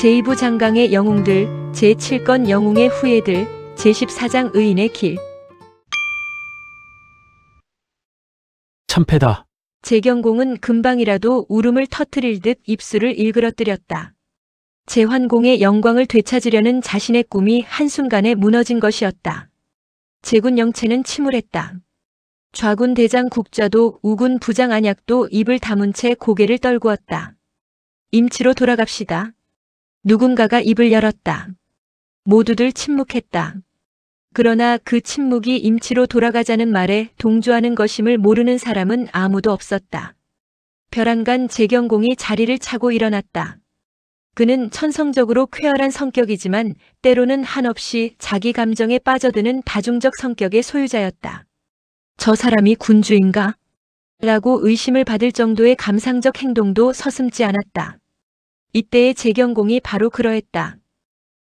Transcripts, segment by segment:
제2부 장강의 영웅들, 제7건 영웅의 후예들, 제14장 의인의 길. 참패다. 재경공은 금방이라도 울음을 터뜨릴 듯 입술을 일그러뜨렸다. 제환공의 영광을 되찾으려는 자신의 꿈이 한순간에 무너진 것이었다. 제군 영체는 침울했다. 좌군 대장 국자도 우군 부장 안약도 입을 다문 채 고개를 떨구었다. 임치로 돌아갑시다. 누군가가 입을 열었다. 모두들 침묵했다. 그러나 그 침묵이 임치로 돌아가자는 말에 동조하는 것임을 모르는 사람은 아무도 없었다. 벼랑간 재경공이 자리를 차고 일어났다. 그는 천성적으로 쾌활한 성격이지만 때로는 한없이 자기 감정에 빠져드는 다중적 성격의 소유자였다. 저 사람이 군주인가? 라고 의심을 받을 정도의 감상적 행동도 서슴지 않았다. 이때의 재경공이 바로 그러했다.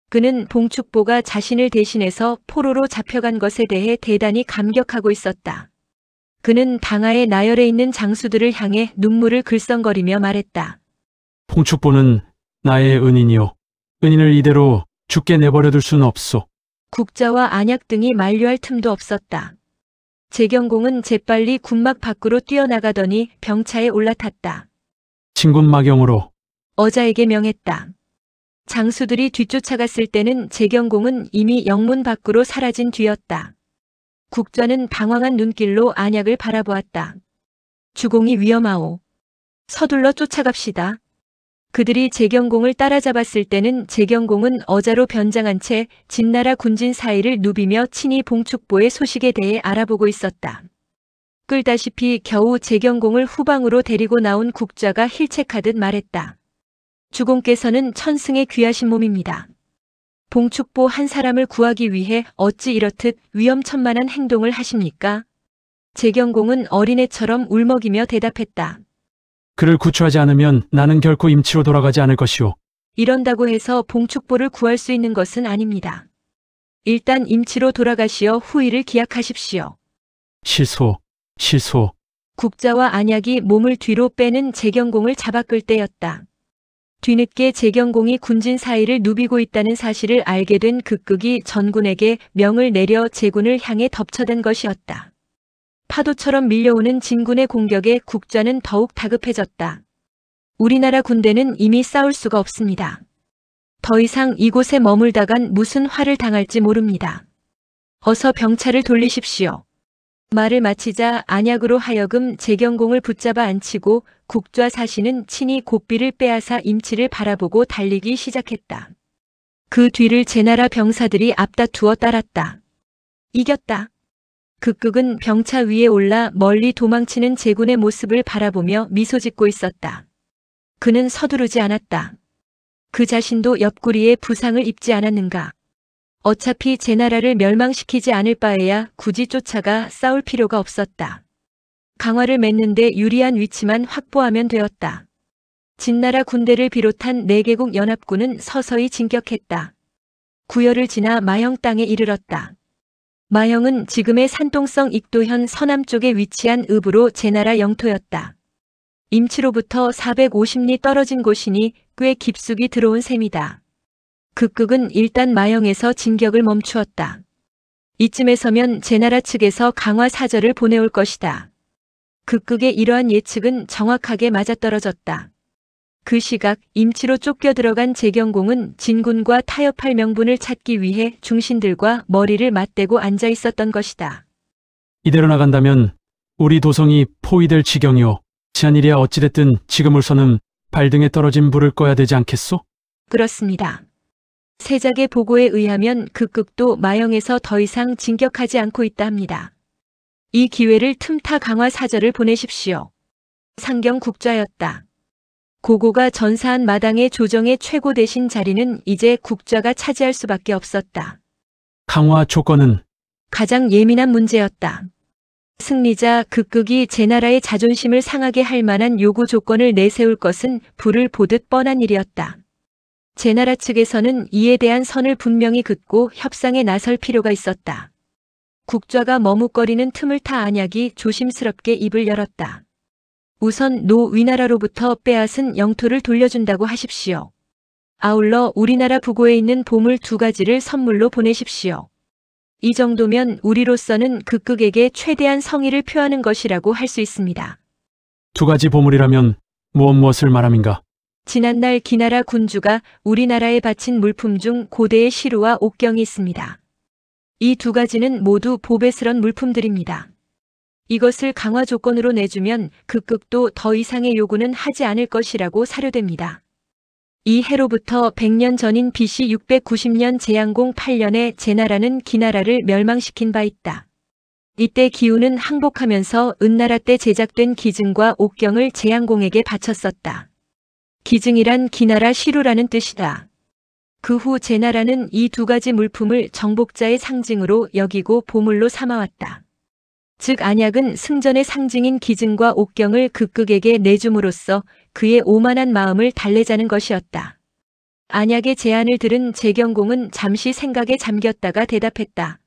그는 봉축보가 자신을 대신해서 포로로 잡혀간 것에 대해 대단히 감격하고 있었다. 그는 당하의 나열에 있는 장수들을 향해 눈물을 글썽거리며 말했다. 봉축보는 나의 은인이요. 은인을 이대로 죽게 내버려둘 수는 없소. 국자와 안약 등이 만류할 틈도 없었다. 재경공은 재빨리 군막 밖으로 뛰어나가더니 병차에 올라탔다. 진군마경으로. 어자에게 명했다. 장수들이 뒤쫓아갔을 때는 재경공은 이미 영문 밖으로 사라진 뒤였다. 국자는 당황한 눈길로 안약을 바라보았다. 주공이 위험하오. 서둘러 쫓아갑시다. 그들이 재경공을 따라잡았을 때는 재경공은 어자로 변장한 채 진나라 군진 사이를 누비며 친히 봉축보의 소식에 대해 알아보고 있었다. 끌다시피 겨우 재경공을 후방으로 데리고 나온 국자가 힐책하듯 말했다. 주공께서는 천승의 귀하신 몸입니다. 봉축보 한 사람을 구하기 위해 어찌 이렇듯 위험천만한 행동을 하십니까? 재경공은 어린애처럼 울먹이며 대답했다. 그를 구출하지 않으면 나는 결코 임치로 돌아가지 않을 것이오. 이런다고 해서 봉축보를 구할 수 있는 것은 아닙니다. 일단 임치로 돌아가시어 후일을 기약하십시오. 실소. 국자와 안약이 몸을 뒤로 빼는 재경공을 잡아 끌 때였다. 뒤늦게 재경공이 군진 사이를 누비고 있다는 사실을 알게 된 극극이 전군에게 명을 내려 제군을 향해 덮쳐댄 것이었다. 파도처럼 밀려오는 진군의 공격에 국자는 더욱 다급해졌다. 우리나라 군대는 이미 싸울 수가 없습니다. 더 이상 이곳에 머물다간 무슨 화를 당할지 모릅니다. 어서 병차를 돌리십시오. 말을 마치자 안약으로 하여금 재경공을 붙잡아 앉히고 국좌 사신은 친히 고삐를 빼앗아 임치를 바라보고 달리기 시작했다. 그 뒤를 제나라 병사들이 앞다투어 따랐다. 이겼다. 극극은 병차 위에 올라 멀리 도망치는 제군의 모습을 바라보며 미소 짓고 있었다. 그는 서두르지 않았다. 그 자신도 옆구리에 부상을 입지 않았는가. 어차피 제나라를 멸망시키지 않을 바에야 굳이 쫓아가 싸울 필요가 없었다. 강화를 맺는데 유리한 위치만 확보하면 되었다. 진나라 군대를 비롯한 4개국 연합군은 서서히 진격했다. 구열을 지나 마형 땅에 이르렀다. 마형은 지금의 산동성 익도현 서남쪽에 위치한 읍으로 제나라 영토였다. 임치로부터 450리 떨어진 곳이니 꽤 깊숙이 들어온 셈이다. 극극은 일단 마형에서 진격을 멈추었다. 이쯤에 서면 제나라 측에서 강화 사절을 보내올 것이다. 극극의 이러한 예측은 정확하게 맞아떨어졌다. 그 시각 임치로 쫓겨 들어간 재경공은 진군과 타협할 명분을 찾기 위해 중신들과 머리를 맞대고 앉아 있었던 것이다. 이대로 나간다면 우리 도성이 포위될 지경이오. 지한일이야 어찌됐든 지금으로서는 발등에 떨어진 불을 꺼야 되지 않겠소? 그렇습니다. 세작의 보고에 의하면 극극도 마영에서 더 이상 진격하지 않고 있다 합니다. 이 기회를 틈타 강화 사절을 보내십시오. 상경 국좌였다. 고고가 전사한 마당의 조정의 최고 대신 자리는 이제 국좌가 차지할 수밖에 없었다. 강화 조건은? 가장 예민한 문제였다. 승리자 극극이 제나라의 자존심을 상하게 할 만한 요구 조건을 내세울 것은 불을 보듯 뻔한 일이었다. 제나라 측에서는 이에 대한 선을 분명히 긋고 협상에 나설 필요가 있었다. 국좌가 머뭇거리는 틈을 타 안약이 조심스럽게 입을 열었다. 우선 노 위나라로부터 빼앗은 영토를 돌려준다고 하십시오. 아울러 우리나라 부고에 있는 보물 2가지를 선물로 보내십시오. 이 정도면 우리로서는 극극에게 최대한 성의를 표하는 것이라고 할 수 있습니다. 2가지 보물이라면 무엇을 말함인가? 지난날 기나라 군주가 우리나라에 바친 물품 중 고대의 시루와 옥경이 있습니다. 이 2가지는 모두 보배스런 물품들입니다. 이것을 강화 조건으로 내주면 극극도 더 이상의 요구는 하지 않을 것이라고 사료됩니다. 이 해로부터 100년 전인 BC 690년 제양공 8년에 제나라는 기나라를 멸망시킨 바 있다. 이때 기우는 항복하면서 은나라 때 제작된 기증과 옥경을 제양공에게 바쳤었다. 기증이란 기나라 시루라는 뜻이다. 그 후 제나라는 이 2가지 물품을 정복자의 상징으로 여기고 보물로 삼아왔다. 즉 안약은 승전의 상징인 기증과 옥경을 극극에게 내줌으로써 그의 오만한 마음을 달래자는 것이었다. 안약의 제안을 들은 제경공은 잠시 생각에 잠겼다가 대답했다.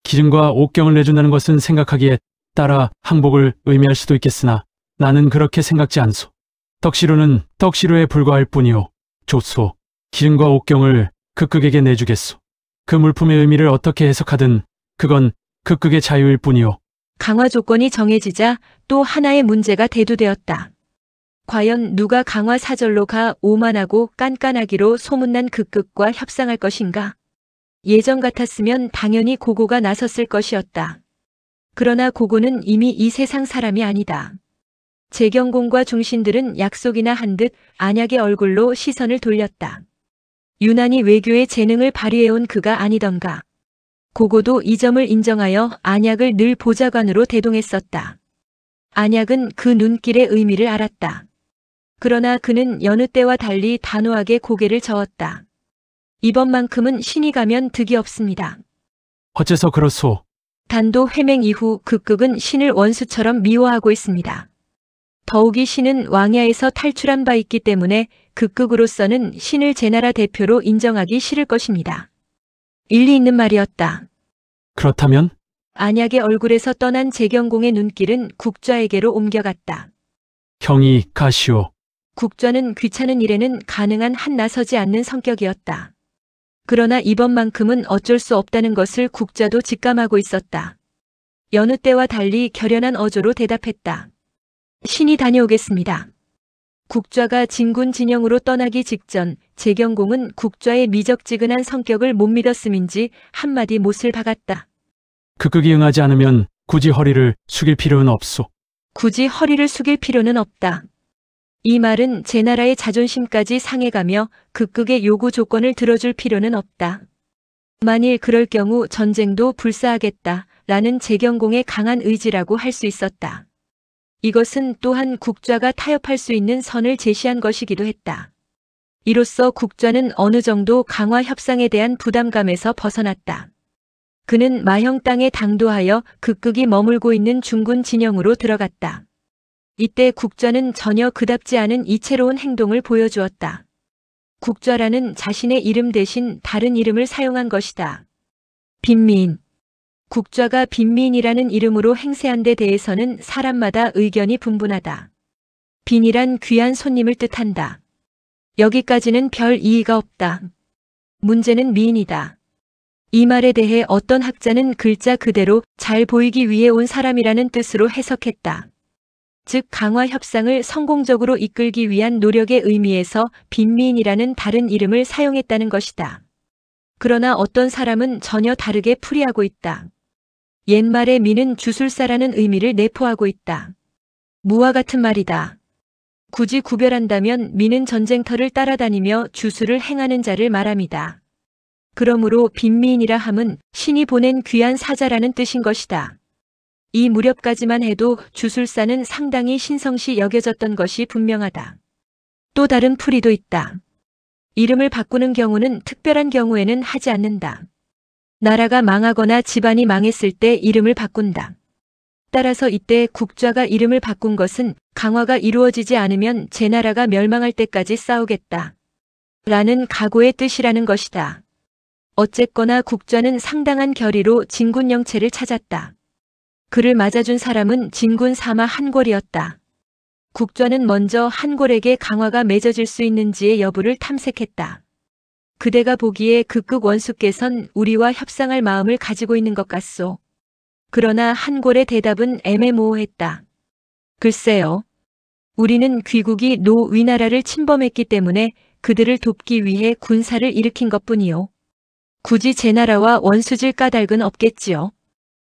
기증과 옥경을 내준다는 것은 생각하기에 따라 항복을 의미할 수도 있겠으나 나는 그렇게 생각지 않소. 덕시루는 떡시루에 불과할 뿐이오. 좋소. 기증과 옥경을 극극에게 내주겠소. 그 물품의 의미를 어떻게 해석하든 그건 극극의 자유일 뿐이오. 강화 조건이 정해지자 또 하나의 문제가 대두되었다. 과연 누가 강화 사절로 가 오만하고 깐깐하기로 소문난 극극과 협상할 것인가? 예전 같았으면 당연히 고고가 나섰을 것이었다. 그러나 고고는 이미 이 세상 사람이 아니다. 제경공과 중신들은 약속이나 한 듯 안약의 얼굴로 시선을 돌렸다. 유난히 외교의 재능을 발휘해온 그가 아니던가. 고고도 이 점을 인정하여 안약을 늘 보좌관으로 대동했었다. 안약은 그 눈길의 의미를 알았다. 그러나 그는 여느 때와 달리 단호하게 고개를 저었다. 이번만큼은 신이 가면 득이 없습니다. 어째서 그렇소? 단도 회맹 이후 극극은 신을 원수처럼 미워하고 있습니다. 더욱이 신은 왕야에서 탈출한 바 있기 때문에 극극으로서는 신을 제나라 대표로 인정하기 싫을 것입니다. 일리 있는 말이었다. 그렇다면? 안약의 얼굴에서 떠난 제경공의 눈길은 국좌에게로 옮겨갔다. 형이 가시오. 국좌는 귀찮은 일에는 가능한 한 나서지 않는 성격이었다. 그러나 이번만큼은 어쩔 수 없다는 것을 국좌도 직감하고 있었다. 여느 때와 달리 결연한 어조로 대답했다. 신이 다녀오겠습니다. 국좌가 진군 진영으로 떠나기 직전 제경공은 국좌의 미적지근한 성격을 못 믿었음인지 한마디 못을 박았다. 극극이 응하지 않으면 굳이 허리를 숙일 필요는 없소. 굳이 허리를 숙일 필요는 없다. 이 말은 제나라의 자존심까지 상해가며 극극의 요구 조건을 들어줄 필요는 없다. 만일 그럴 경우 전쟁도 불사하겠다라는 제경공의 강한 의지라고 할 수 있었다. 이것은 또한 국좌가 타협할 수 있는 선을 제시한 것이기도 했다. 이로써 국좌는 어느 정도 강화 협상에 대한 부담감에서 벗어났다. 그는 마형 땅에 당도하여 극극이 머물고 있는 중군 진영으로 들어갔다. 이때 국좌는 전혀 그답지 않은 이채로운 행동을 보여주었다. 국좌라는 자신의 이름 대신 다른 이름을 사용한 것이다. 빈미인. 국좌가 빈미인이라는 이름으로 행세한 데 대해서는 사람마다 의견이 분분하다. 빈이란 귀한 손님을 뜻한다. 여기까지는 별 이의가 없다. 문제는 미인이다. 이 말에 대해 어떤 학자는 글자 그대로 잘 보이기 위해 온 사람이라는 뜻으로 해석했다. 즉 강화 협상을 성공적으로 이끌기 위한 노력의 의미에서 빈미인이라는 다른 이름을 사용했다는 것이다. 그러나 어떤 사람은 전혀 다르게 풀이하고 있다. 옛말의 미는 주술사라는 의미를 내포하고 있다. 무와 같은 말이다. 굳이 구별한다면 미는 전쟁터를 따라다니며 주술을 행하는 자를 말함이다. 그러므로 빈미인이라 함은 신이 보낸 귀한 사자라는 뜻인 것이다. 이 무렵까지만 해도 주술사는 상당히 신성시 여겨졌던 것이 분명하다. 또 다른 풀이도 있다. 이름을 바꾸는 경우는 특별한 경우에는 하지 않는다. 나라가 망하거나 집안이 망했을 때 이름을 바꾼다. 따라서 이때 국좌가 이름을 바꾼 것은 강화가 이루어지지 않으면 제나라가 멸망할 때까지 싸우겠다. 라는 각오의 뜻이라는 것이다. 어쨌거나 국좌는 상당한 결의로 진군 영체를 찾았다. 그를 맞아준 사람은 진군 사마 한골이었다. 국좌는 먼저 한골에게 강화가 맺어질 수 있는지의 여부를 탐색했다. 그대가 보기에 극극 원수께선 우리와 협상할 마음을 가지고 있는 것 같소. 그러나 한골의 대답은 애매모호했다. 글쎄요. 우리는 귀국이 노 위나라를 침범했기 때문에 그들을 돕기 위해 군사를 일으킨 것뿐이요. 굳이 제 나라와 원수질 까닭은 없겠지요.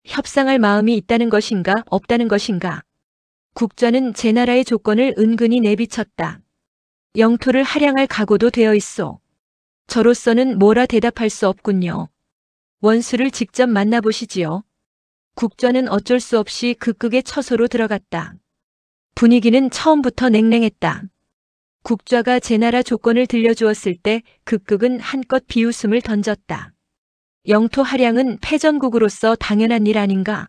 협상할 마음이 있다는 것인가 없다는 것인가. 국좌는 제 나라의 조건을 은근히 내비쳤다. 영토를 할양할 각오도 되어 있소. 저로서는 뭐라 대답할 수 없군요. 원수를 직접 만나보시지요. 국좌는 어쩔 수 없이 극극의 처소로 들어갔다. 분위기는 처음부터 냉랭했다. 국좌가 제 나라 조건을 들려주었을 때 극극은 한껏 비웃음을 던졌다. 영토 할양은 패전국으로서 당연한 일 아닌가?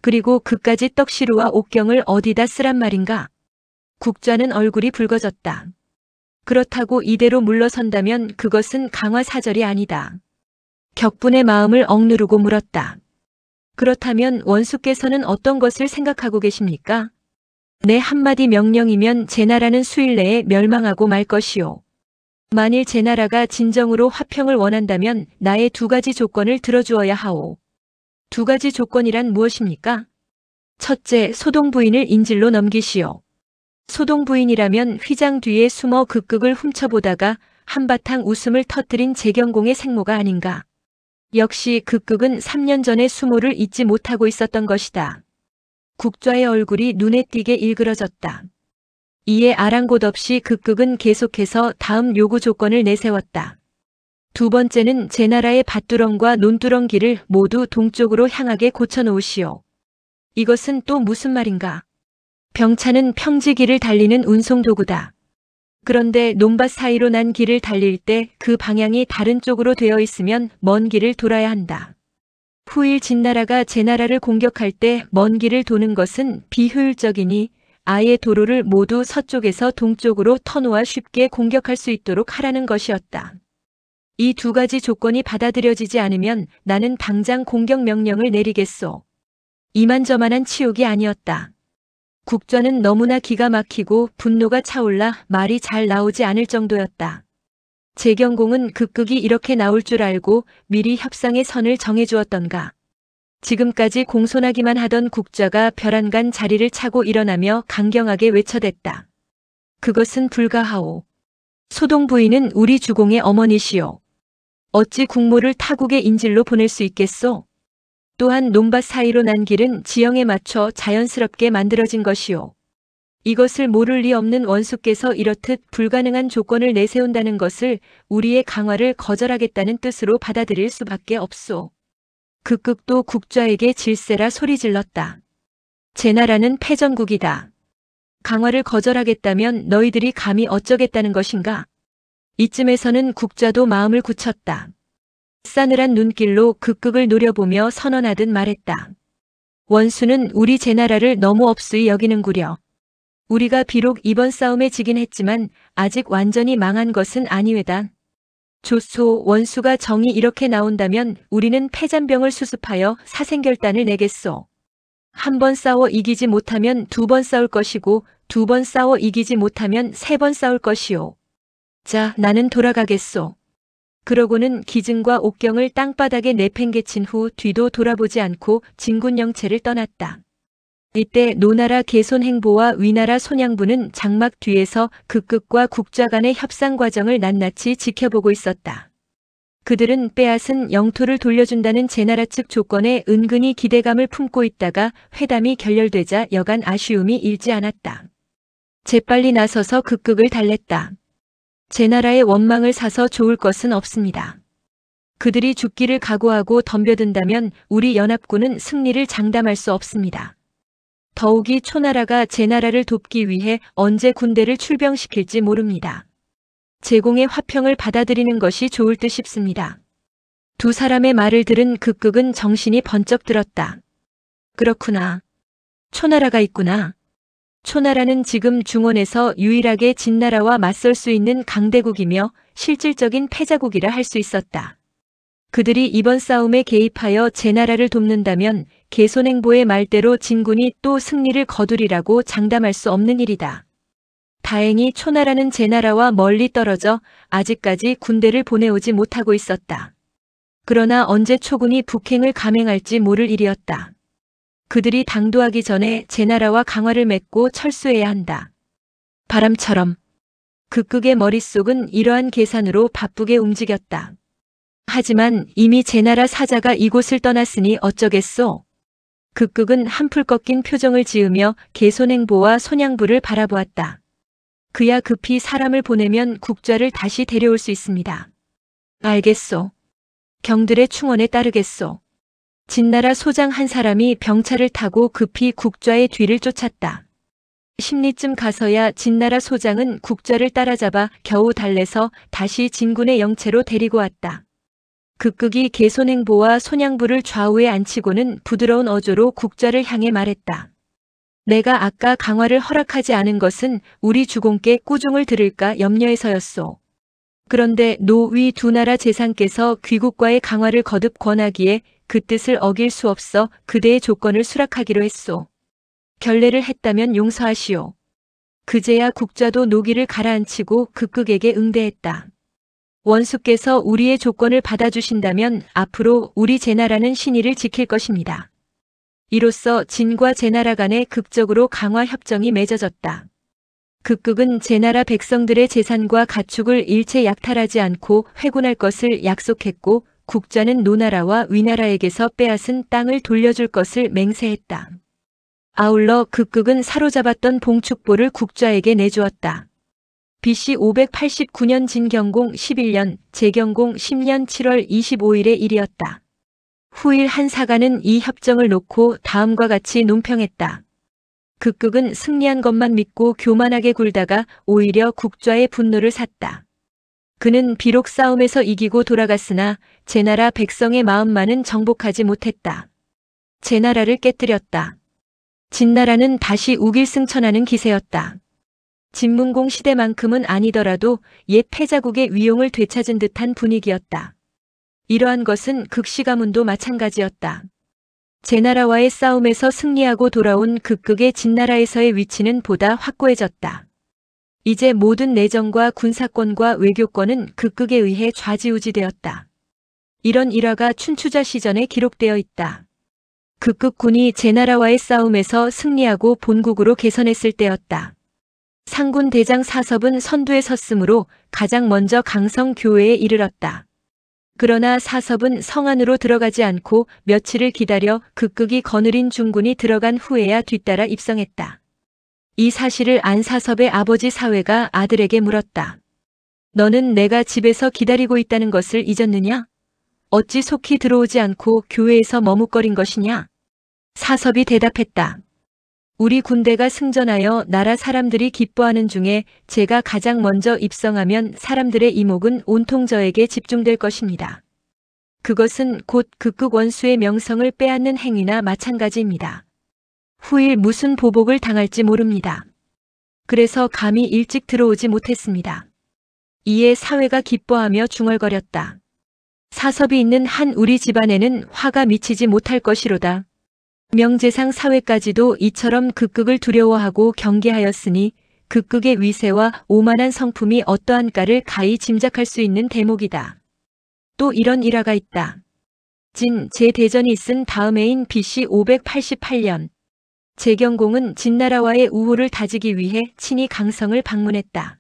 그리고 그까지 떡시루와 옥경을 어디다 쓰란 말인가? 국좌는 얼굴이 붉어졌다. 그렇다고 이대로 물러선다면 그것은 강화사절이 아니다. 격분의 마음을 억누르고 물었다. 그렇다면 원수께서는 어떤 것을 생각하고 계십니까? 내 한마디 명령이면 제 나라는 수일 내에 멸망하고 말 것이오. 만일 제 나라가 진정으로 화평을 원한다면 나의 2가지 조건을 들어주어야 하오. 2가지 조건이란 무엇입니까? 첫째, 소동 부인을 인질로 넘기시오. 소동 부인이라면 휘장 뒤에 숨어 극극을 훔쳐보다가 한바탕 웃음을 터뜨린 재경공의 생모가 아닌가. 역시 극극은 3년 전의 수모를 잊지 못하고 있었던 것이다. 국좌의 얼굴이 눈에 띄게 일그러졌다. 이에 아랑곳 없이 극극은 계속해서 다음 요구 조건을 내세웠다. 2번째는 제 나라의 밭두렁과 논두렁길을 모두 동쪽으로 향하게 고쳐놓으시오. 이것은 또 무슨 말인가? 병차는 평지길을 달리는 운송도구다. 그런데 논밭 사이로 난 길을 달릴 때 그 방향이 다른 쪽으로 되어 있으면 먼 길을 돌아야 한다. 후일 진나라가 제 나라를 공격할 때 먼 길을 도는 것은 비효율적이니 아예 도로를 모두 서쪽에서 동쪽으로 터놓아 쉽게 공격할 수 있도록 하라는 것이었다. 이 2가지 조건이 받아들여지지 않으면 나는 당장 공격 명령을 내리겠소. 이만저만한 치욕이 아니었다. 국좌는 너무나 기가 막히고 분노가 차올라 말이 잘 나오지 않을 정도였다. 재경공은 극극이 이렇게 나올 줄 알고 미리 협상의 선을 정해주었던가. 지금까지 공손하기만 하던 국좌가 벼란간 자리를 차고 일어나며 강경하게 외쳐댔다. 그것은 불가하오. 소동 부인은 우리 주공의 어머니시오. 어찌 국모를 타국의 인질로 보낼 수 있겠소? 또한 논밭 사이로 난 길은 지형에 맞춰 자연스럽게 만들어진 것이오. 이것을 모를 리 없는 원수께서 이렇듯 불가능한 조건을 내세운다는 것을 우리의 강화를 거절하겠다는 뜻으로 받아들일 수밖에 없소. 극극도 국좌에게 질세라 소리질렀다. 제 나라는 패전국이다. 강화를 거절하겠다면 너희들이 감히 어쩌겠다는 것인가? 이쯤에서는 국좌도 마음을 굳혔다. 싸늘한 눈길로 극극을 노려보며 선언하듯 말했다. 원수는 우리 제 나라를 너무 업수히 여기는구려. 우리가 비록 이번 싸움에 지긴 했지만 아직 완전히 망한 것은 아니외다. 좋소, 원수가 정이 이렇게 나온다면 우리는 패잔병을 수습하여 사생결단을 내겠소. 1번 싸워 이기지 못하면 2번 싸울 것이고 2번 싸워 이기지 못하면 3번 싸울 것이오. 자, 나는 돌아가겠소. 그러고는 기증과 옥경을 땅바닥에 내팽개친 후 뒤도 돌아보지 않고 진군영체를 떠났다. 이때 노나라 개손행보와 위나라 손양부는 장막 뒤에서 극극과 국좌 간의 협상 과정을 낱낱이 지켜보고 있었다. 그들은 빼앗은 영토를 돌려준다는 제나라 측 조건에 은근히 기대감을 품고 있다가 회담이 결렬되자 여간 아쉬움이 일지 않았다. 재빨리 나서서 극극을 달랬다. 제나라의 원망을 사서 좋을 것은 없습니다. 그들이 죽기를 각오하고 덤벼든다면 우리 연합군은 승리를 장담할 수 없습니다. 더욱이 초나라가 제나라를 돕기 위해 언제 군대를 출병시킬지 모릅니다. 제공의 화평을 받아들이는 것이 좋을 듯 싶습니다. 2 사람의 말을 들은 극극은 정신이 번쩍 들었다. 그렇구나. 초나라가 있구나. 초나라는 지금 중원에서 유일하게 진나라와 맞설 수 있는 강대국이며 실질적인 패자국이라 할 수 있었다. 그들이 이번 싸움에 개입하여 제나라를 돕는다면 개손행보의 말대로 진군이 또 승리를 거두리라고 장담할 수 없는 일이다. 다행히 초나라는 제나라와 멀리 떨어져 아직까지 군대를 보내오지 못하고 있었다. 그러나 언제 초군이 북행을 감행할지 모를 일이었다. 그들이 당도하기 전에 제나라와 강화를 맺고 철수해야 한다. 바람처럼 극극의 머릿속은 이러한 계산으로 바쁘게 움직였다. 하지만 이미 제나라 사자가 이곳을 떠났으니 어쩌겠소? 극극은 한풀 꺾인 표정을 지으며 개손행보와 손양부를 바라보았다. 그야 급히 사람을 보내면 국좌를 다시 데려올 수 있습니다. 알겠소. 경들의 충원에 따르겠소. 진나라 소장 한 사람이 병차를 타고 급히 국좌의 뒤를 쫓았다. 10리쯤 가서야 진나라 소장은 국좌를 따라잡아 겨우 달래서 다시 진군의 영체로 데리고 왔다. 극극이 개손행보와 손양부를 좌우에 앉히고는 부드러운 어조로 국좌를 향해 말했다. 내가 아까 강화를 허락하지 않은 것은 우리 주공께 꾸중을 들을까 염려해서였소. 그런데 노위 두 나라 재상께서 귀국과의 강화를 거듭 권하기에 그 뜻을 어길 수 없어 그대의 조건을 수락하기로 했소. 결례를 했다면 용서하시오. 그제야 국좌도 노기를 가라앉히고 극극에게 응대했다. 원수께서 우리의 조건을 받아주신다면 앞으로 우리 제나라는 신의를 지킬 것입니다. 이로써 진과 제나라 간에 극적으로 강화 협정이 맺어졌다. 극극은 제나라 백성들의 재산과 가축을 일체 약탈하지 않고 회군할 것을 약속했고 국좌는 노나라와 위나라에게서 빼앗은 땅을 돌려줄 것을 맹세했다. 아울러 극극은 사로잡았던 봉축보를 국좌에게 내주었다. BC 589년 진경공 11년, 재경공 10년 7월 25일의 일이었다. 후일 한 사가는 이 협정을 놓고 다음과 같이 논평했다. 극극은 승리한 것만 믿고 교만하게 굴다가 오히려 국좌의 분노를 샀다. 그는 비록 싸움에서 이기고 돌아갔으나 제나라 백성의 마음만은 정복하지 못했다. 제나라를 깨뜨렸다. 진나라는 다시 우길승천하는 기세였다. 진문공 시대만큼은 아니더라도 옛 패자국의 위용을 되찾은 듯한 분위기였다. 이러한 것은 극시 가문도 마찬가지였다. 제나라와의 싸움에서 승리하고 돌아온 극극의 진나라에서의 위치는 보다 확고해졌다. 이제 모든 내정과 군사권과 외교권은 극극에 의해 좌지우지되었다. 이런 일화가 춘추자 시전에 기록되어 있다. 극극군이 제나라와의 싸움에서 승리하고 본국으로 개선했을 때였다. 상군 대장 사섭은 선두에 섰으므로 가장 먼저 강성 교회에 이르렀다. 그러나 사섭은 성 안으로 들어가지 않고 며칠을 기다려 극극이 거느린 중군이 들어간 후에야 뒤따라 입성했다. 이 사실을 안 사섭의 아버지 사회가 아들에게 물었다. 너는 내가 집에서 기다리고 있다는 것을 잊었느냐? 어찌 속히 들어오지 않고 교회에서 머뭇거린 것이냐? 사섭이 대답했다. 우리 군대가 승전하여 나라 사람들이 기뻐하는 중에 제가 가장 먼저 입성하면 사람들의 이목은 온통 저에게 집중될 것입니다. 그것은 곧 극극 원수의 명성을 빼앗는 행위나 마찬가지입니다. 후일 무슨 보복을 당할지 모릅니다. 그래서 감히 일찍 들어오지 못했습니다. 이에 사회가 기뻐하며 중얼거렸다. 사섭이 있는 한 우리 집안에는 화가 미치지 못할 것이로다. 명재상 사회까지도 이처럼 극극을 두려워하고 경계하였으니 극극의 위세와 오만한 성품이 어떠한가를 가히 짐작할 수 있는 대목이다. 또 이런 일화가 있다. 진, 제대전이 있은 다음 해인 BC 588년 재경공은 진나라와의 우호를 다지기 위해 친히 강성을 방문했다.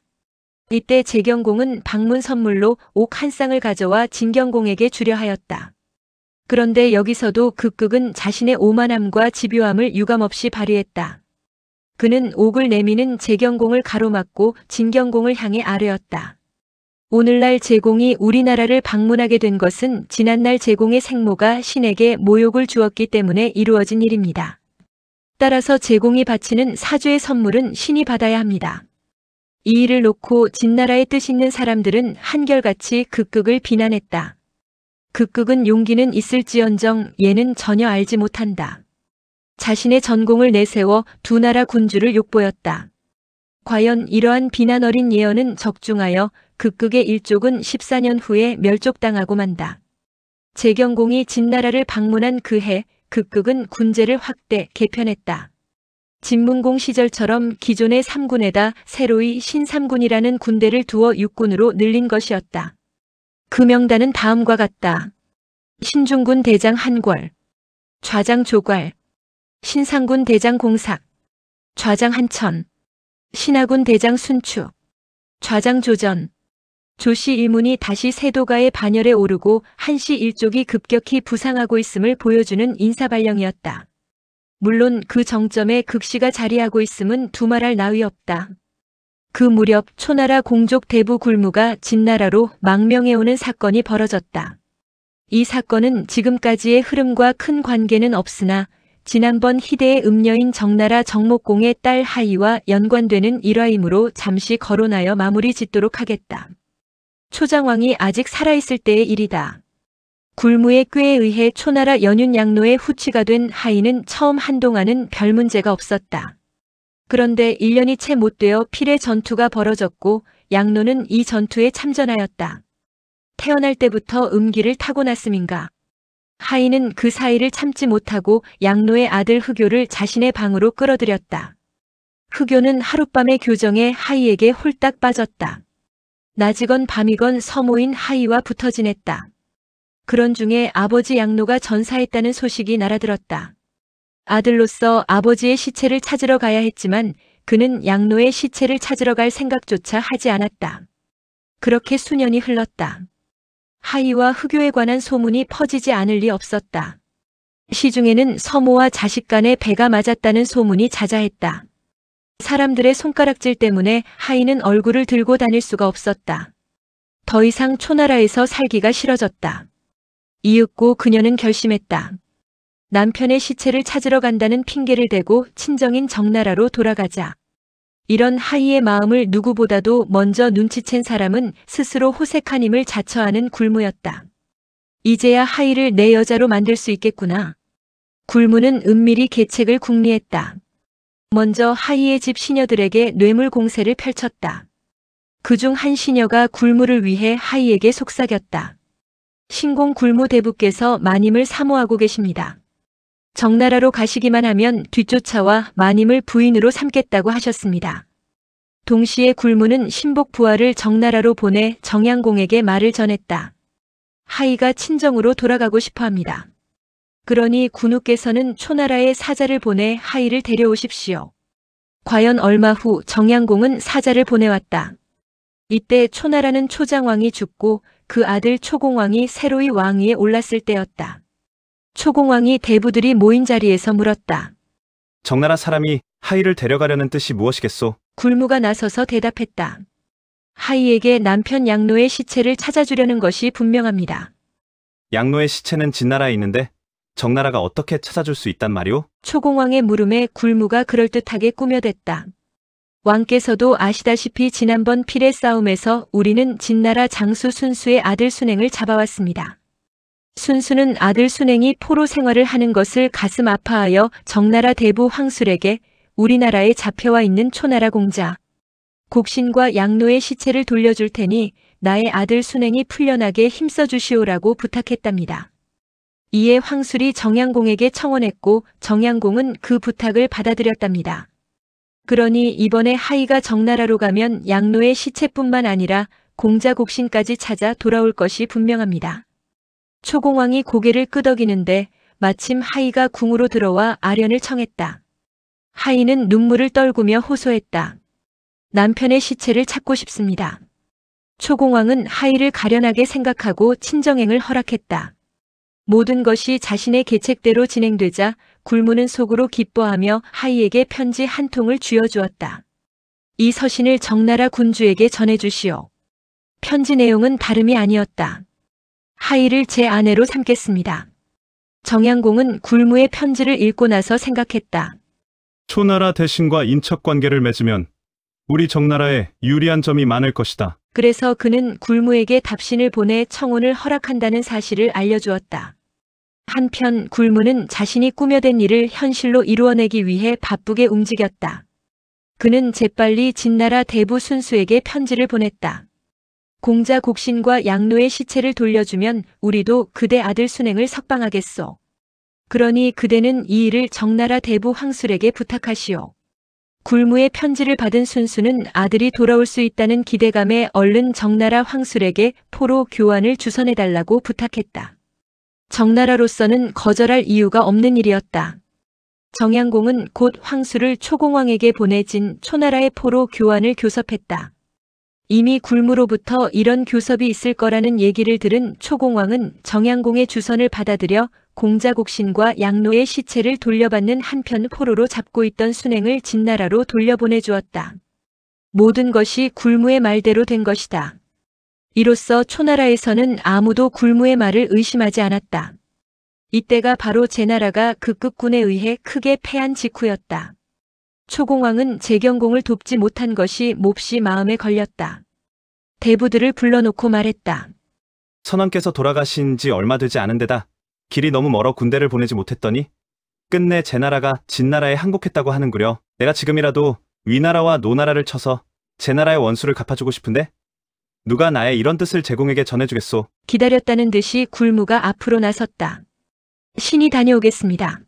이때 재경공은 방문 선물로 옥 한 쌍을 가져와 진경공에게 주려 하였다. 그런데 여기서도 극극은 자신의 오만함과 집요함을 유감없이 발휘했다. 그는 옥을 내미는 재경공을 가로막고 진경공을 향해 아뢰었다. 오늘날 제공이 우리나라를 방문하게 된 것은 지난날 제공의 생모가 신에게 모욕을 주었기 때문에 이루어진 일입니다. 따라서 제공이 바치는 사주의 선물은 신이 받아야 합니다. 이 일을 놓고 진나라에 뜻 있는 사람들은 한결같이 극극을 비난했다. 극극은 용기는 있을지언정 얘는 전혀 알지 못한다. 자신의 전공을 내세워 두 나라 군주를 욕보였다. 과연 이러한 비난 어린 예언은 적중하여 극극의 일족은 14년 후에 멸족당하고 만다. 재경공이 진나라를 방문한 그 해 극극은 군제를 확대 개편했다. 진문공 시절처럼 기존의 3군에다 새로이 신삼군이라는 군대를 두어 6군으로 늘린 것이었다. 그 명단은 다음과 같다. 신중군 대장 한궐, 좌장 조괄, 신상군 대장 공삭, 좌장 한천, 신하군 대장 순추, 좌장 조전. 조씨 일문이 다시 세도가의 반열에 오르고 한시 일족이 급격히 부상하고 있음을 보여주는 인사발령이었다. 물론 그 정점에 극시가 자리하고 있음은 두말할 나위 없다. 그 무렵 초나라 공족 대부 굴무가 진나라로 망명해오는 사건이 벌어졌다. 이 사건은 지금까지의 흐름과 큰 관계는 없으나 지난번 희대의 음녀인 정나라 정목공의 딸 하이와 연관되는 일화이므로 잠시 거론하여 마무리 짓도록 하겠다. 초장왕이 아직 살아있을 때의 일이다. 굴무의 꾀에 의해 초나라 연윤양로의 후치가 된 하이는 처음 한동안은 별 문제가 없었다. 그런데 1년이 채 못 되어 필의 전투가 벌어졌고 양로는 이 전투에 참전하였다. 태어날 때부터 음기를 타고났음인가. 하이는 그 사이를 참지 못하고 양로의 아들 흑요를 자신의 방으로 끌어들였다. 흑요는 하룻밤의 교정에 하이에게 홀딱 빠졌다. 낮이건 밤이건 서모인 하이와 붙어 지냈다. 그런 중에 아버지 양로가 전사했다는 소식이 날아들었다. 아들로서 아버지의 시체를 찾으러 가야 했지만 그는 양로의 시체를 찾으러 갈 생각조차 하지 않았다. 그렇게 수년이 흘렀다. 하이와 흑요에 관한 소문이 퍼지지 않을 리 없었다. 시중에는 서모와 자식 간에 배가 맞았다는 소문이 자자했다. 사람들의 손가락질 때문에 하이는 얼굴을 들고 다닐 수가 없었다. 더 이상 초나라에서 살기가 싫어졌다. 이윽고 그녀는 결심했다. 남편의 시체를 찾으러 간다는 핑계를 대고 친정인 정나라로 돌아가자. 이런 하이의 마음을 누구보다도 먼저 눈치챈 사람은 스스로 호색한 힘을 자처하는 굴무였다. 이제야 하이를 내 여자로 만들 수 있겠구나. 굴무는 은밀히 계책을 궁리했다. 먼저 하이의 집 시녀들에게 뇌물 공세를 펼쳤다. 그중 한 시녀가 굴무를 위해 하이에게 속삭였다. 신공 굴무 대부께서 마님을 사모하고 계십니다. 정나라로 가시기만 하면 뒤쫓아와 마님을 부인으로 삼겠다고 하셨습니다. 동시에 굴무는 신복 부하를 정나라로 보내 정양공에게 말을 전했다. 하이가 친정으로 돌아가고 싶어 합니다. 그러니 군우께서는 초나라에 사자를 보내 하이를 데려오십시오. 과연 얼마 후 정양공은 사자를 보내왔다. 이때 초나라는 초장왕이 죽고 그 아들 초공왕이 새로이 왕위에 올랐을 때였다. 초공왕이 대부들이 모인 자리에서 물었다. 정나라 사람이 하이를 데려가려는 뜻이 무엇이겠소? 굴무가 나서서 대답했다. 하이에게 남편 양로의 시체를 찾아주려는 것이 분명합니다. 양로의 시체는 진나라에 있는데 정나라가 어떻게 찾아줄 수 있단 말이오? 초공왕의 물음에 굴무가 그럴듯하게 꾸며댔다. 왕께서도 아시다시피 지난번 필의 싸움에서 우리는 진나라 장수 순수의 아들 순행을 잡아왔습니다. 순수는 아들 순행이 포로 생활을 하는 것을 가슴 아파하여 정나라 대부 황술에게 우리나라에 잡혀와 있는 초나라 공자 곡신과 양로의 시체를 돌려줄 테니 나의 아들 순행이 풀려나게 힘써 주시오라고 부탁했답니다. 이에 황술이 정양공에게 청원했고 정양공은 그 부탁을 받아들였답니다. 그러니 이번에 하이가 정나라로 가면 양로의 시체뿐만 아니라 공자 곡신까지 찾아 돌아올 것이 분명합니다. 초공왕이 고개를 끄덕이는데 마침 하이가 궁으로 들어와 아련을 청했다. 하이는 눈물을 떨구며 호소했다. 남편의 시체를 찾고 싶습니다. 초공왕은 하이를 가련하게 생각하고 친정행을 허락했다. 모든 것이 자신의 계책대로 진행되자 굴무는 속으로 기뻐하며 하이에게 편지 한 통을 쥐어주었다. 이 서신을 정나라 군주에게 전해주시오. 편지 내용은 다름이 아니었다. 하이를 제 아내로 삼겠습니다. 정양공은 굴무의 편지를 읽고 나서 생각했다. 초나라 대신과 인척 관계를 맺으면 우리 정나라에 유리한 점이 많을 것이다. 그래서 그는 굴무에게 답신을 보내 청혼을 허락한다는 사실을 알려주었다. 한편 굴무는 자신이 꾸며댄 일을 현실로 이루어내기 위해 바쁘게 움직였다. 그는 재빨리 진나라 대부 순수에게 편지를 보냈다. 공자 곡신과 양로의 시체를 돌려주면 우리도 그대 아들 순행을 석방하겠소. 그러니 그대는 이 일을 정나라 대부 황술에게 부탁하시오. 굴무의 편지를 받은 순수는 아들이 돌아올 수 있다는 기대감에 얼른 정나라 황술에게 포로 교환을 주선해달라고 부탁했다. 정나라로서는 거절할 이유가 없는 일이었다. 정양공은 곧 황술을 초공왕에게 보내진 초나라의 포로 교환을 교섭했다. 이미 굴무로부터 이런 교섭이 있을 거라는 얘기를 들은 초공왕은 정양공의 주선을 받아들여 공자곡신과 양로의 시체를 돌려받는 한편 포로로 잡고 있던 순행을 진나라로 돌려보내주었다. 모든 것이 굴무의 말대로 된 것이다. 이로써 초나라에서는 아무도 굴무의 말을 의심하지 않았다. 이때가 바로 제나라가 극극군에 의해 크게 패한 직후였다. 초공왕은 제경공을 돕지 못한 것이 몹시 마음에 걸렸다. 대부들을 불러놓고 말했다. 선왕께서 돌아가신 지 얼마 되지 않은 데다 길이 너무 멀어 군대를 보내지 못했더니 끝내 제나라가 진나라에 항복했다고 하는구려. 내가 지금이라도 위나라와 노나라를 쳐서 제나라의 원수를 갚아주고 싶은데 누가 나의 이런 뜻을 제공에게 전해주겠소. 기다렸다는 듯이 굴무가 앞으로 나섰다. 신이 다녀오겠습니다.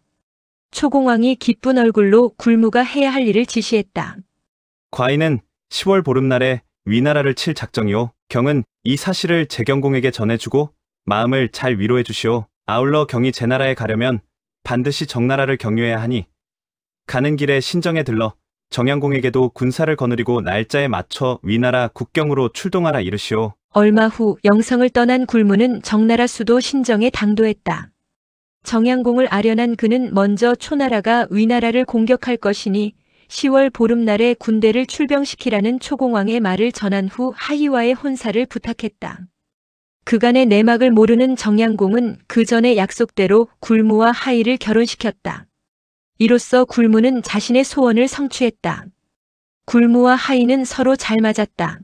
초공왕이 기쁜 얼굴로 굴무가 해야 할 일을 지시했다. 과인은 10월 보름날에 위나라를 칠 작정이오. 경은 이 사실을 제경공에게 전해주고 마음을 잘 위로해 주시오. 아울러 경이 제나라에 가려면 반드시 정나라를 경유해야 하니 가는 길에 신정에 들러 정양공에게도 군사를 거느리고 날짜에 맞춰 위나라 국경으로 출동하라 이르시오. 얼마 후 영성을 떠난 굴무는 정나라 수도 신정에 당도했다. 정양공을 아련한 그는 먼저 초나라가 위나라를 공격할 것이니 10월 보름날에 군대를 출병시키라는 초공왕의 말을 전한 후 하희와의 혼사를 부탁했다. 그간의 내막을 모르는 정양공은 그 전에 약속대로 굴무와 하희를 결혼시켰다. 이로써 굴무는 자신의 소원을 성취했다. 굴무와 하희는 서로 잘 맞았다.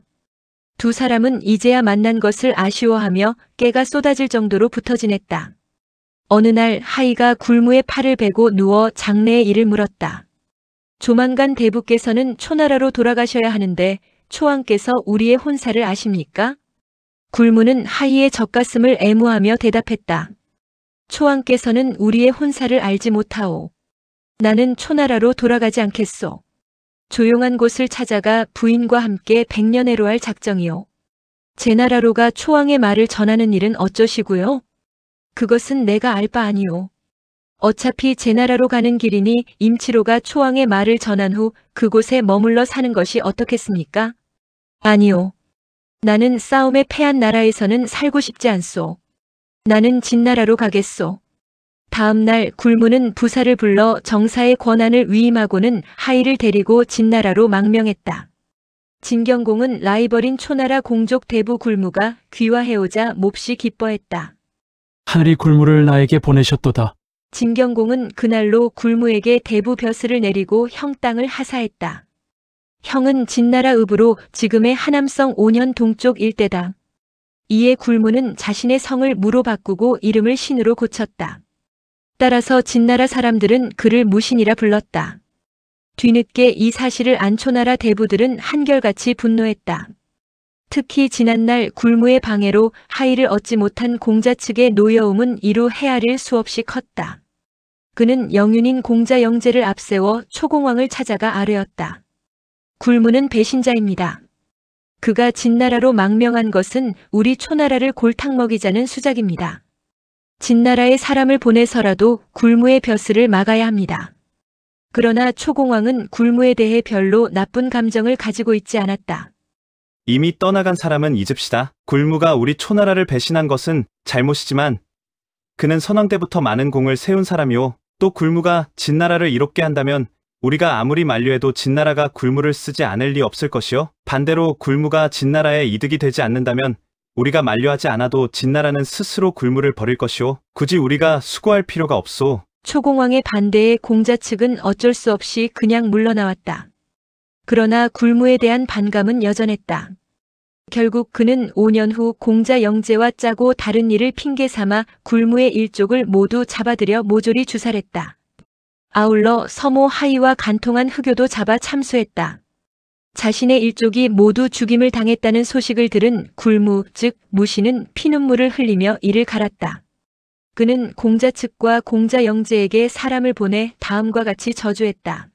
두 사람은 이제야 만난 것을 아쉬워하며 깨가 쏟아질 정도로 붙어 지냈다. 어느 날 하희가 굴무의 팔을 베고 누워 장래의 일을 물었다. 조만간 대부께서는 초나라로 돌아가셔야 하는데 초왕께서 우리의 혼사를 아십니까? 굴무는 하희의 젖가슴을 애무하며 대답했다. 초왕께서는 우리의 혼사를 알지 못하오. 나는 초나라로 돌아가지 않겠소. 조용한 곳을 찾아가 부인과 함께 백년해로 할 작정이오. 제나라로가 초왕의 말을 전하는 일은 어쩌시고요? 그것은 내가 알 바 아니오. 어차피 제나라로 가는 길이니 임치로가 초왕의 말을 전한 후 그곳에 머물러 사는 것이 어떻겠습니까? 아니오. 나는 싸움에 패한 나라에서는 살고 싶지 않소. 나는 진나라로 가겠소. 다음 날 굴무는 부사를 불러 정사의 권한을 위임하고는 하희를 데리고 진나라로 망명했다. 진경공은 라이벌인 초나라 공족 대부 굴무가 귀화해오자 몹시 기뻐했다. 하늘이 굴무를 나에게 보내셨도다. 진경공은 그날로 굴무에게 대부 벼슬을 내리고 형 땅을 하사했다. 형은 진나라 읍으로 지금의 하남성 5년 동쪽 일대다. 이에 굴무는 자신의 성을 무로 바꾸고 이름을 신으로 고쳤다. 따라서 진나라 사람들은 그를 무신이라 불렀다. 뒤늦게 이 사실을 안 초나라 대부들은 한결같이 분노했다. 특히 지난날 굴무의 방해로 하희를 얻지 못한 공자 측의 노여움은 이루 헤아릴 수 없이 컸다. 그는 영윤인 공자 영제를 앞세워 초공왕을 찾아가 아뢰었다. 굴무는 배신자입니다. 그가 진나라로 망명한 것은 우리 초나라를 골탕 먹이자는 수작입니다. 진나라에 사람을 보내서라도 굴무의 벼슬을 막아야 합니다. 그러나 초공왕은 굴무에 대해 별로 나쁜 감정을 가지고 있지 않았다. 이미 떠나간 사람은 잊읍시다. 굴무가 우리 초나라를 배신한 것은 잘못이지만 그는 선왕 때부터 많은 공을 세운 사람이오. 또 굴무가 진나라를 이롭게 한다면 우리가 아무리 만류해도 진나라가 굴무를 쓰지 않을 리 없을 것이요. 반대로 굴무가 진나라에 이득이 되지 않는다면 우리가 만류하지 않아도 진나라는 스스로 굴무를 버릴 것이오. 굳이 우리가 수고할 필요가 없소. 초공왕의 반대에 공자 측은 어쩔 수 없이 그냥 물러나왔다. 그러나 굴무에 대한 반감은 여전했다. 결국 그는 5년 후 공자 영제와 짜고 다른 일을 핑계 삼아 굴무의 일족을 모두 잡아들여 모조리 주살했다. 아울러 서모 하희와 간통한 흑요도 잡아 참수했다. 자신의 일족이 모두 죽임을 당했다는 소식을 들은 굴무 즉 무신은 피눈물을 흘리며 이를 갈았다. 그는 공자 측과 공자 영제에게 사람을 보내 다음과 같이 저주했다.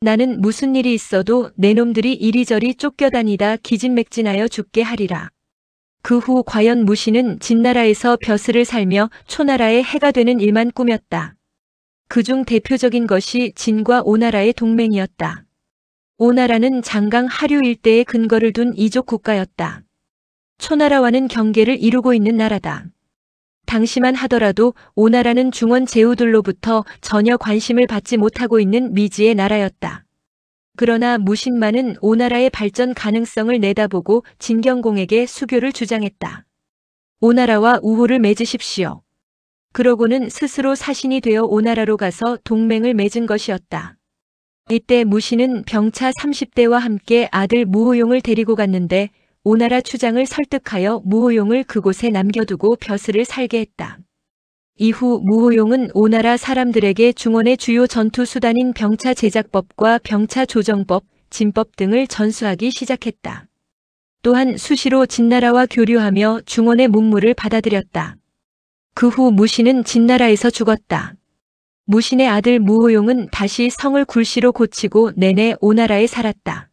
나는 무슨 일이 있어도 내 놈들이 이리저리 쫓겨다니다 기진맥진하여 죽게 하리라. 그 후 과연 무신은 진나라에서 벼슬을 살며 초나라의 해가 되는 일만 꾸몄다. 그중 대표적인 것이 진과 오나라의 동맹이었다. 오나라는 장강 하류 일대에 근거를 둔 이족 국가였다. 초나라와는 경계를 이루고 있는 나라다. 당시만 하더라도 오나라는 중원 제후들로부터 전혀 관심을 받지 못하고 있는 미지의 나라였다. 그러나 무신만은 오나라의 발전 가능성을 내다보고 진경공에게 수교를 주장했다. 오나라와 우호를 맺으십시오. 그러고는 스스로 사신이 되어 오나라로 가서 동맹을 맺은 것이었다. 이때 무신은 병차 30대와 함께 아들 무호용을 데리고 갔는데 오나라 추장을 설득하여 무호용을 그곳에 남겨두고 벼슬을 살게 했다. 이후 무호용은 오나라 사람들에게 중원의 주요 전투 수단인 병차 제작법과 병차 조정법, 진법 등을 전수하기 시작했다. 또한 수시로 진나라와 교류하며 중원의 문물을 받아들였다. 그 후 무신은 진나라에서 죽었다. 무신의 아들 무호용은 다시 성을 굴시로 고치고 내내 오나라에 살았다.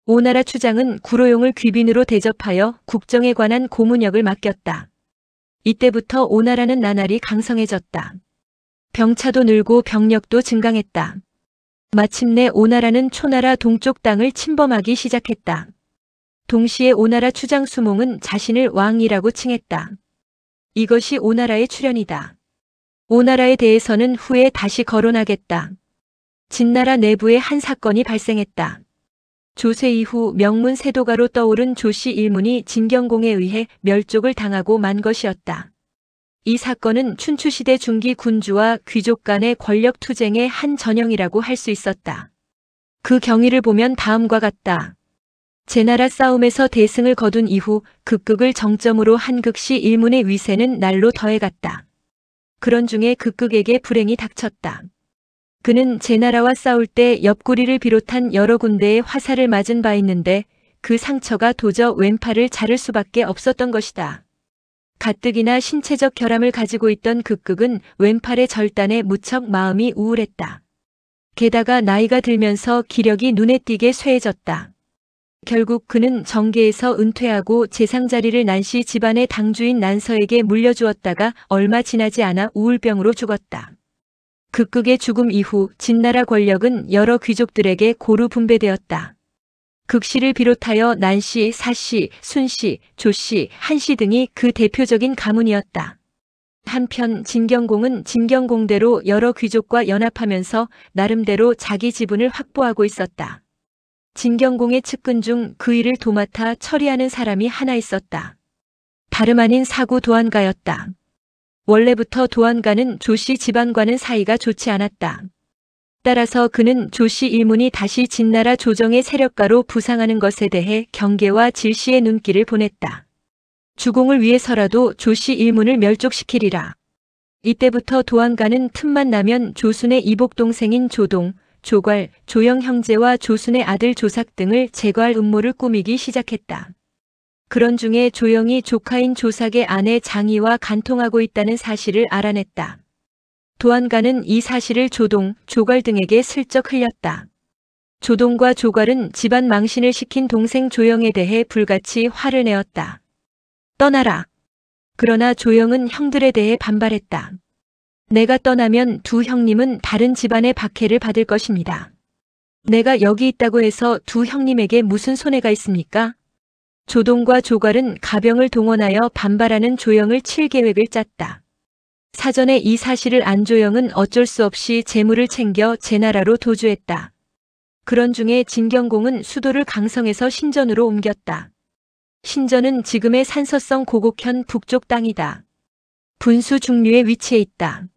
오나라 추장은 구로용을 귀빈으로 대접하여 국정에 관한 고문역을 맡겼다. 이때부터 오나라는 나날이 강성해졌다. 병차도 늘고 병력도 증강했다. 마침내 오나라는 초나라 동쪽 땅을 침범하기 시작했다. 동시에 오나라 추장 수몽은 자신을 왕이라고 칭했다. 이것이 오나라의 출현이다. 오나라에 대해서는 후에 다시 거론하겠다. 진나라 내부에 한 사건이 발생했다. 조세 이후 명문 세도가로 떠오른 조씨 일문이 진경공에 의해 멸족을 당하고 만 것이었다. 이 사건은 춘추시대 중기 군주와 귀족 간의 권력 투쟁의 한 전형이라고 할 수 있었다. 그 경위를 보면 다음과 같다. 제나라 싸움에서 대승을 거둔 이후 극극을 정점으로 한 극시 일문의 위세는 날로 더해갔다. 그런 중에 극극에게 불행이 닥쳤다. 그는 제나라와 싸울 때 옆구리를 비롯한 여러 군데에 화살을 맞은 바 있는데 그 상처가 도저 왼팔을 자를 수밖에 없었던 것이다. 가뜩이나 신체적 결함을 가지고 있던 극극은 왼팔의 절단에 무척 마음이 우울했다. 게다가 나이가 들면서 기력이 눈에 띄게 쇠해졌다. 결국 그는 정계에서 은퇴하고 재상자리를 난시 집안의 당주인 난서에게 물려주었다가 얼마 지나지 않아 우울병으로 죽었다. 극극의 죽음 이후 진나라 권력은 여러 귀족들에게 고루 분배되었다. 극씨를 비롯하여 난씨, 사씨, 순씨, 조씨, 한씨 등이 그 대표적인 가문이었다. 한편 진경공은 진경공대로 여러 귀족과 연합하면서 나름대로 자기 지분을 확보하고 있었다. 진경공의 측근 중 그 일을 도맡아 처리하는 사람이 하나 있었다. 다름 아닌 사구 도안가였다. 원래부터 도안가는 조씨 집안과는 사이가 좋지 않았다. 따라서 그는 조씨 일문이 다시 진나라 조정의 세력가로 부상하는 것에 대해 경계와 질시의 눈길을 보냈다. 주공을 위해서라도 조씨 일문을 멸족시키리라. 이때부터 도안가는 틈만 나면 조순의 이복 동생인 조동, 조괄, 조영 형제와 조순의 아들 조삭 등을 제거할 음모를 꾸미기 시작했다. 그런 중에 조영이 조카인 조삭의 아내 장희와 간통하고 있다는 사실을 알아냈다. 도안가는 이 사실을 조동, 조괄 등에게 슬쩍 흘렸다. 조동과 조괄은 집안 망신을 시킨 동생 조영에 대해 불같이 화를 내었다. 떠나라. 그러나 조영은 형들에 대해 반발했다. 내가 떠나면 두 형님은 다른 집안의 박해를 받을 것입니다. 내가 여기 있다고 해서 두 형님에게 무슨 손해가 있습니까? 조동과 조괄은 가병을 동원하여 반발하는 조영을 칠 계획을 짰다. 사전에 이 사실을 안 조영은 어쩔 수 없이 재물을 챙겨 제나라로 도주했다. 그런 중에 진경공은 수도를 강성에서 신전으로 옮겼다. 신전은 지금의 산서성 고곡현 북쪽 땅이다. 분수 중류에 위치해 있다.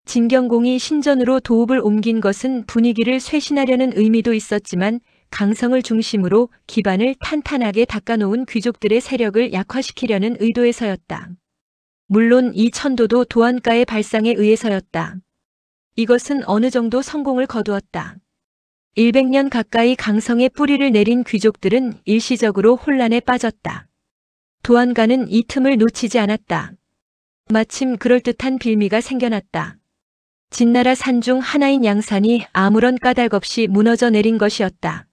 진경공이 신전으로 도읍을 옮긴 것은 분위기를 쇄신하려는 의미도 있었지만 강성을 중심으로 기반을 탄탄하게 닦아놓은 귀족들의 세력을 약화시키려는 의도에서였다. 물론 이 천도도 도안가의 발상에 의해서였다. 이것은 어느 정도 성공을 거두었다. 100년 가까이 강성에 뿌리를 내린 귀족들은 일시적으로 혼란에 빠졌다. 도안가는 이 틈을 놓치지 않았다. 마침 그럴듯한 빌미가 생겨났다. 진나라 산 중 하나인 양산이 아무런 까닭 없이 무너져 내린 것이었다.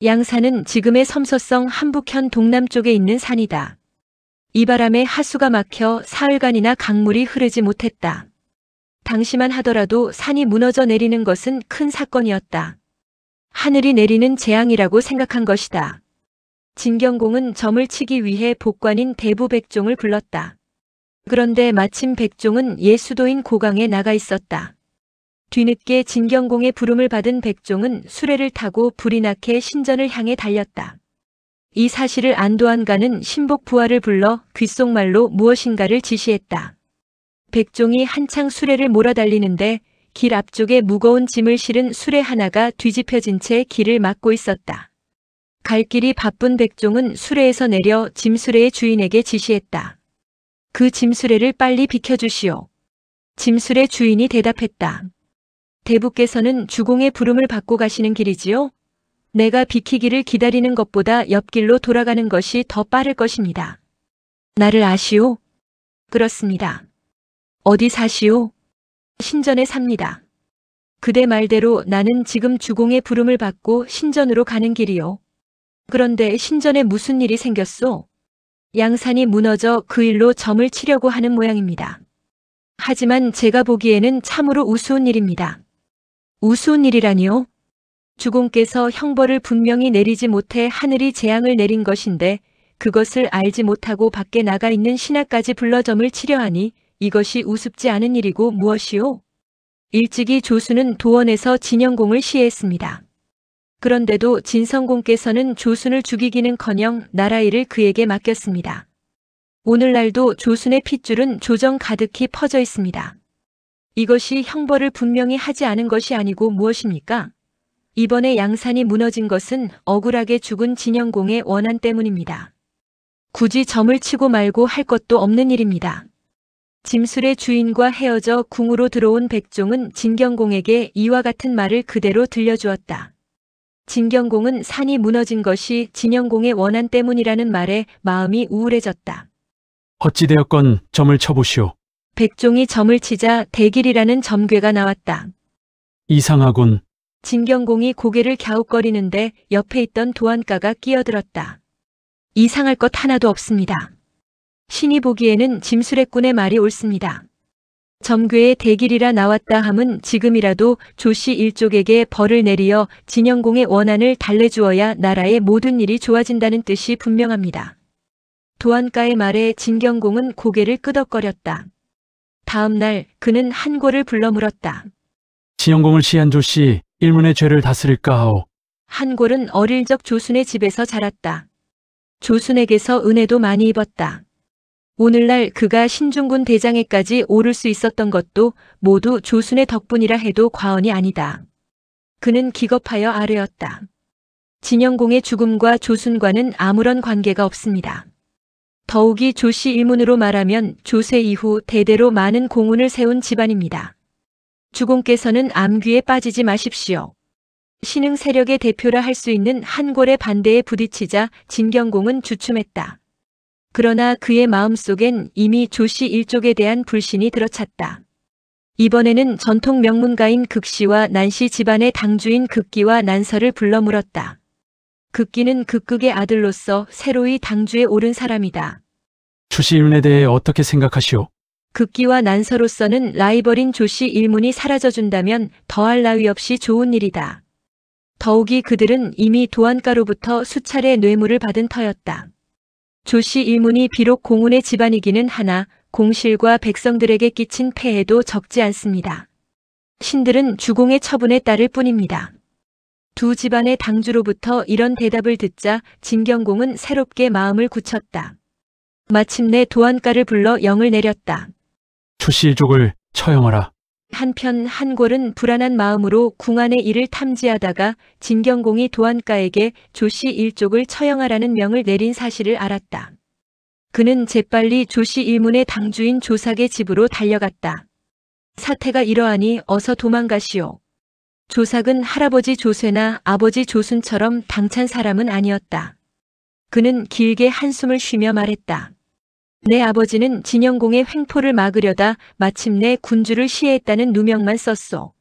양산은 지금의 섬서성 한북현 동남쪽에 있는 산이다. 이 바람에 하수가 막혀 사흘간이나 강물이 흐르지 못했다. 당시만 하더라도 산이 무너져 내리는 것은 큰 사건이었다. 하늘이 내리는 재앙이라고 생각한 것이다. 진경공은 점을 치기 위해 복관인 대부 백종을 불렀다. 그런데 마침 백종은 예수도인 고강에 나가 있었다. 뒤늦게 진경공의 부름을 받은 백종은 수레를 타고 불이 나게 신전을 향해 달렸다. 이 사실을 안도한가는 신복 부하를 불러 귓속말로 무엇인가를 지시했다. 백종이 한창 수레를 몰아달리는데 길 앞쪽에 무거운 짐을 실은 수레 하나가 뒤집혀진 채 길을 막고 있었다. 갈 길이 바쁜 백종은 수레에서 내려 짐수레의 주인에게 지시했다. 그 짐수레를 빨리 비켜주시오. 짐수레 주인이 대답했다. 대부께서는 주공의 부름을 받고 가시는 길이지요? 내가 비키기를 기다리는 것보다 옆길로 돌아가는 것이 더 빠를 것입니다. 나를 아시오? 그렇습니다. 어디 사시오? 신전에 삽니다. 그대 말대로 나는 지금 주공의 부름을 받고 신전으로 가는 길이요. 그런데 신전에 무슨 일이 생겼소? 양산이 무너져 그 일로 점을 치려고 하는 모양입니다. 하지만 제가 보기에는 참으로 우스운 일입니다. 우스운 일이라니요? 주공께서 형벌을 분명히 내리지 못해 하늘이 재앙을 내린 것인데 그것을 알지 못하고 밖에 나가 있는 신하까지 불러 점을 치려 하니 이것이 우습지 않은 일이고 무엇이오? 일찍이 조수는 도원에서 진영공을 시해했습니다. 그런데도 진성공께서는 조순을 죽이기는커녕 나라 일을 그에게 맡겼습니다. 오늘날도 조순의 핏줄은 조정 가득히 퍼져 있습니다. 이것이 형벌을 분명히 하지 않은 것이 아니고 무엇입니까? 이번에 양산이 무너진 것은 억울하게 죽은 진영공의 원한 때문입니다. 굳이 점을 치고 말고 할 것도 없는 일입니다. 짐술의 주인과 헤어져 궁으로 들어온 백종은 진경공에게 이와 같은 말을 그대로 들려주었다. 진경공은 산이 무너진 것이 진영공의 원한 때문이라는 말에 마음이 우울해졌다. 어찌되었건 점을 쳐보시오. 백종이 점을 치자 대길이라는 점괘가 나왔다. 이상하군. 진경공이 고개를 갸웃거리는데 옆에 있던 도안가가 끼어들었다. 이상할 것 하나도 없습니다. 신이 보기에는 짐수레꾼의 말이 옳습니다. 점괘에 대길이라 나왔다 함은 지금이라도 조씨 일족에게 벌을 내리어 진영공의 원한을 달래주어야 나라의 모든 일이 좋아진다는 뜻이 분명합니다. 도안가의 말에 진경공은 고개를 끄덕거렸다. 다음 날 그는 한골을 불러 물었다. 진영공을 시한 조씨 일문의 죄를 다스릴까 하오. 한골은 어릴 적 조순의 집에서 자랐다. 조순에게서 은혜도 많이 입었다. 오늘날 그가 신중군 대장에까지 오를 수 있었던 것도 모두 조순의 덕분이라 해도 과언이 아니다. 그는 기겁하여 아뢰었다. 진영공의 죽음과 조순과는 아무런 관계가 없습니다. 더욱이 조씨 일문으로 말하면 조세 이후 대대로 많은 공운을 세운 집안입니다. 주공께서는 암귀에 빠지지 마십시오. 신흥 세력의 대표라 할 수 있는 한골의 반대에 부딪히자 진경공은 주춤했다. 그러나 그의 마음속엔 이미 조씨 일족에 대한 불신이 들어찼다. 이번에는 전통 명문가인 극씨와 난씨 집안의 당주인 극기와 난설을 불러 물었다. 극기는 극극의 아들로서 새로이 당주에 오른 사람이다. 조씨 일문에 대해 어떻게 생각하시오? 극기와 난서로서는 라이벌인 조씨 일문이 사라져준다면 더할 나위 없이 좋은 일이다. 더욱이 그들은 이미 도안가로부터 수차례 뇌물을 받은 터였다. 조씨 일문이 비록 공운의 집안이기는 하나 공실과 백성들에게 끼친 폐해도 적지 않습니다. 신들은 주공의 처분에 따를 뿐입니다. 두 집안의 당주로부터 이런 대답을 듣자 진경공은 새롭게 마음을 굳혔다. 마침내 도안가를 불러 영을 내렸다. 조씨 일족을 처형하라. 한편 한골은 불안한 마음으로 궁 안의 일을 탐지하다가 진경공이 도안가에게 조씨 일족을 처형하라는 명을 내린 사실을 알았다. 그는 재빨리 조씨 일문의 당주인 조삭의 집으로 달려갔다. 사태가 이러하니 어서 도망가시오. 조삭은 할아버지 조쇠나 아버지 조순처럼 당찬 사람은 아니었다. 그는 길게 한숨을 쉬며 말했다. 내 아버지는 진영공의 횡포를 막으려다 마침내 군주를 시해했다는 누명만 썼소.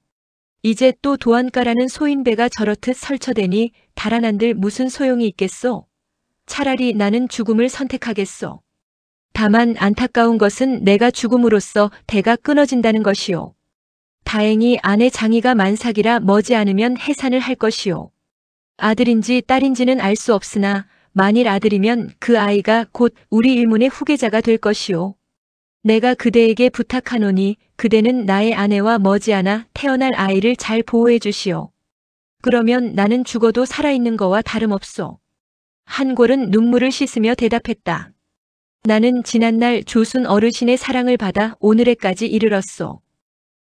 이제 또 도안가라는 소인배가 저렇듯 설쳐대니 달아난들 무슨 소용이 있겠소? 차라리 나는 죽음을 선택하겠소. 다만 안타까운 것은 내가 죽음으로써 대가 끊어진다는 것이오. 다행히 아내 장이가 만삭이라 머지않으면 해산을 할 것이오. 아들인지 딸인지는 알 수 없으나 만일 아들이면 그 아이가 곧 우리 일문의 후계자가 될 것이오. 내가 그대에게 부탁하노니 그대는 나의 아내와 머지않아 태어날 아이를 잘 보호해 주시오. 그러면 나는 죽어도 살아있는 거와 다름없소. 한골은 눈물을 씻으며 대답했다. 나는 지난날 조순 어르신의 사랑을 받아 오늘에까지 이르렀소.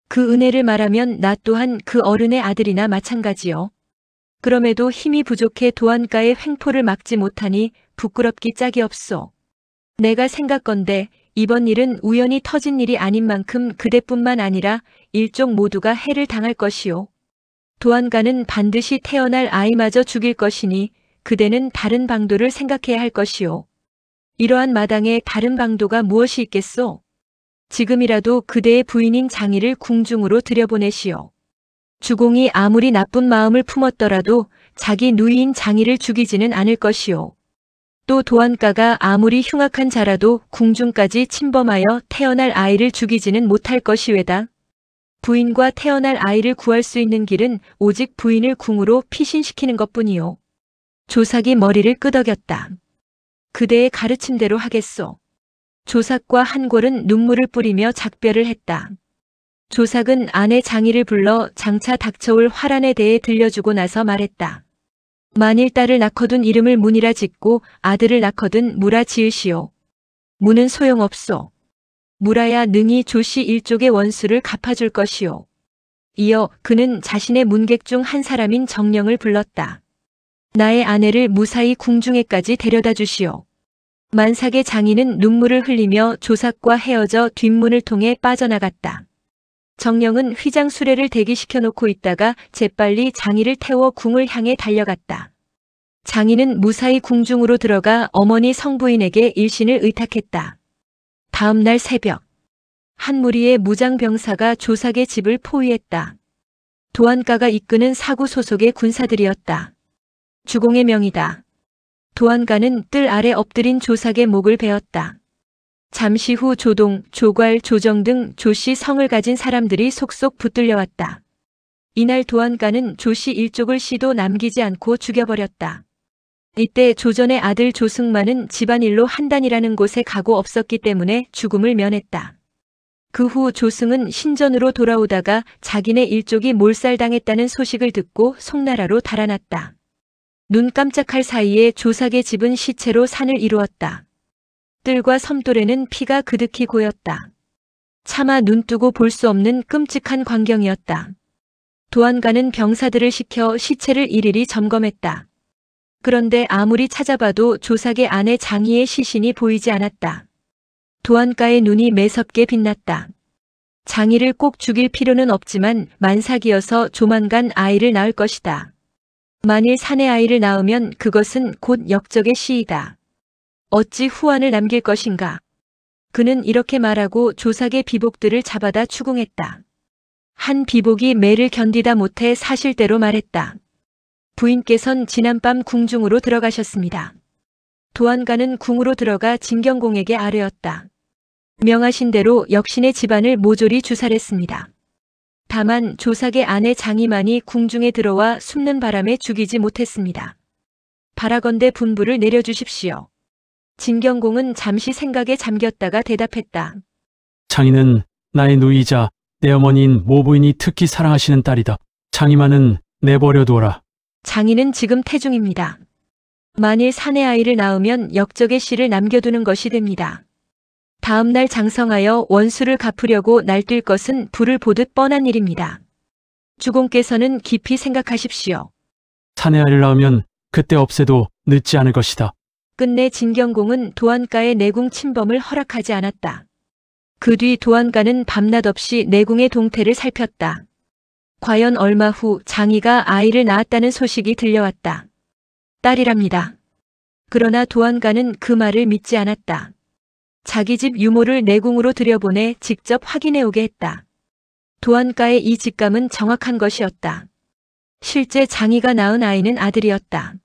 그 은혜를 말하면 나 또한 그 어른의 아들이나 마찬가지요. 그럼에도 힘이 부족해 도안가의 횡포를 막지 못하니 부끄럽기 짝이 없소. 내가 생각건대 이번 일은 우연히 터진 일이 아닌 만큼 그대뿐만 아니라 일족 모두가 해를 당할 것이오. 도안가는 반드시 태어날 아이마저 죽일 것이니 그대는 다른 방도를 생각해야 할 것이오. 이러한 마당에 다른 방도가 무엇이 있겠소? 지금이라도 그대의 부인인 장희를 궁중으로 들여보내시오. 주공이 아무리 나쁜 마음을 품었더라도 자기 누이인 장희를 죽이지는 않을 것이오. 또 도안가가 아무리 흉악한 자라도 궁중까지 침범하여 태어날 아이를 죽이지는 못할 것이외다. 부인과 태어날 아이를 구할 수 있는 길은 오직 부인을 궁으로 피신시키는 것뿐이오. 조삭이 머리를 끄덕였다. 그대의 가르침대로 하겠소. 조삭과 한골은 눈물을 뿌리며 작별을 했다. 조삭은 아내 장희를 불러 장차 닥쳐올 화란에 대해 들려주고 나서 말했다. 만일 딸을 낳거든 이름을 문이라 짓고 아들을 낳거든 무라 지으시오. 문은 소용없소. 무라야 능히 조씨 일족의 원수를 갚아줄 것이오. 이어 그는 자신의 문객 중 한 사람인 정령을 불렀다. 나의 아내를 무사히 궁중에까지 데려다 주시오. 만삭의 장희는 눈물을 흘리며 조삭과 헤어져 뒷문을 통해 빠져나갔다. 정령은 휘장 수레를 대기시켜 놓고 있다가 재빨리 장희를 태워 궁을 향해 달려갔다. 장희는 무사히 궁중으로 들어가 어머니 성부인에게 일신을 의탁했다. 다음 날 새벽, 한 무리의 무장병사가 조삭의 집을 포위했다. 도안가가 이끄는 사구 소속의 군사들이었다. 주공의 명이다. 도안가는 뜰 아래 엎드린 조삭의 목을 베었다. 잠시 후 조동, 조괄, 조정 등 조씨 성을 가진 사람들이 속속 붙들려왔다. 이날 도안가는 조씨 일족을 씨도 남기지 않고 죽여버렸다. 이때 조전의 아들 조승만은 집안일로 한단이라는 곳에 가고 없었기 때문에 죽음을 면했다. 그 후 조승은 신전으로 돌아오다가 자기네 일족이 몰살당했다는 소식을 듣고 송나라로 달아났다. 눈 깜짝할 사이에 조삭의 집은 시체로 산을 이루었다. 뜰과 섬돌에는 피가 그득히 고였다. 차마 눈뜨고 볼 수 없는 끔찍한 광경이었다. 도안가는 병사들을 시켜 시체를 일일이 점검했다. 그런데 아무리 찾아봐도 조삭의 아내 장희의 시신이 보이지 않았다. 도안가의 눈이 매섭게 빛났다. 장희를 꼭 죽일 필요는 없지만 만삭이어서 조만간 아이를 낳을 것이다. 만일 산에 아이를 낳으면 그것은 곧 역적의 시이다. 어찌 후환을 남길 것인가. 그는 이렇게 말하고 조삭의 비복들을 잡아다 추궁했다. 한 비복이 매를 견디다 못해 사실대로 말했다. 부인께선 지난밤 궁중으로 들어가셨습니다. 도안가는 궁으로 들어가 진경공에게 아뢰었다. 명하신 대로 역신의 집안을 모조리 주살했습니다. 다만 조삭의 아내 장희만이 궁중에 들어와 숨는 바람에 죽이지 못했습니다. 바라건대 분부를 내려주십시오. 진경공은 잠시 생각에 잠겼다가 대답했다. 장희는 나의 누이자 내 어머니인 모부인이 특히 사랑하시는 딸이다. 장희만은 내버려 두어라. 장희는 지금 태중입니다. 만일 산의 아이를 낳으면 역적의 씨를 남겨두는 것이 됩니다. 다음 날 장성하여 원수를 갚으려고 날뛸 것은 불을 보듯 뻔한 일입니다. 주공께서는 깊이 생각하십시오. 산의 아이를 낳으면 그때 없애도 늦지 않을 것이다. 끝내 진경공은 도안가의 내궁 침범을 허락하지 않았다. 그 뒤 도안가는 밤낮 없이 내궁의 동태를 살폈다. 과연 얼마 후 장희가 아이를 낳았다는 소식이 들려왔다. 딸이랍니다. 그러나 도안가는 그 말을 믿지 않았다. 자기 집 유모를 내궁으로 들여보내 직접 확인해 오게 했다. 도안가의 이 직감은 정확한 것이었다. 실제 장이가 낳은 아이는 아들이었다.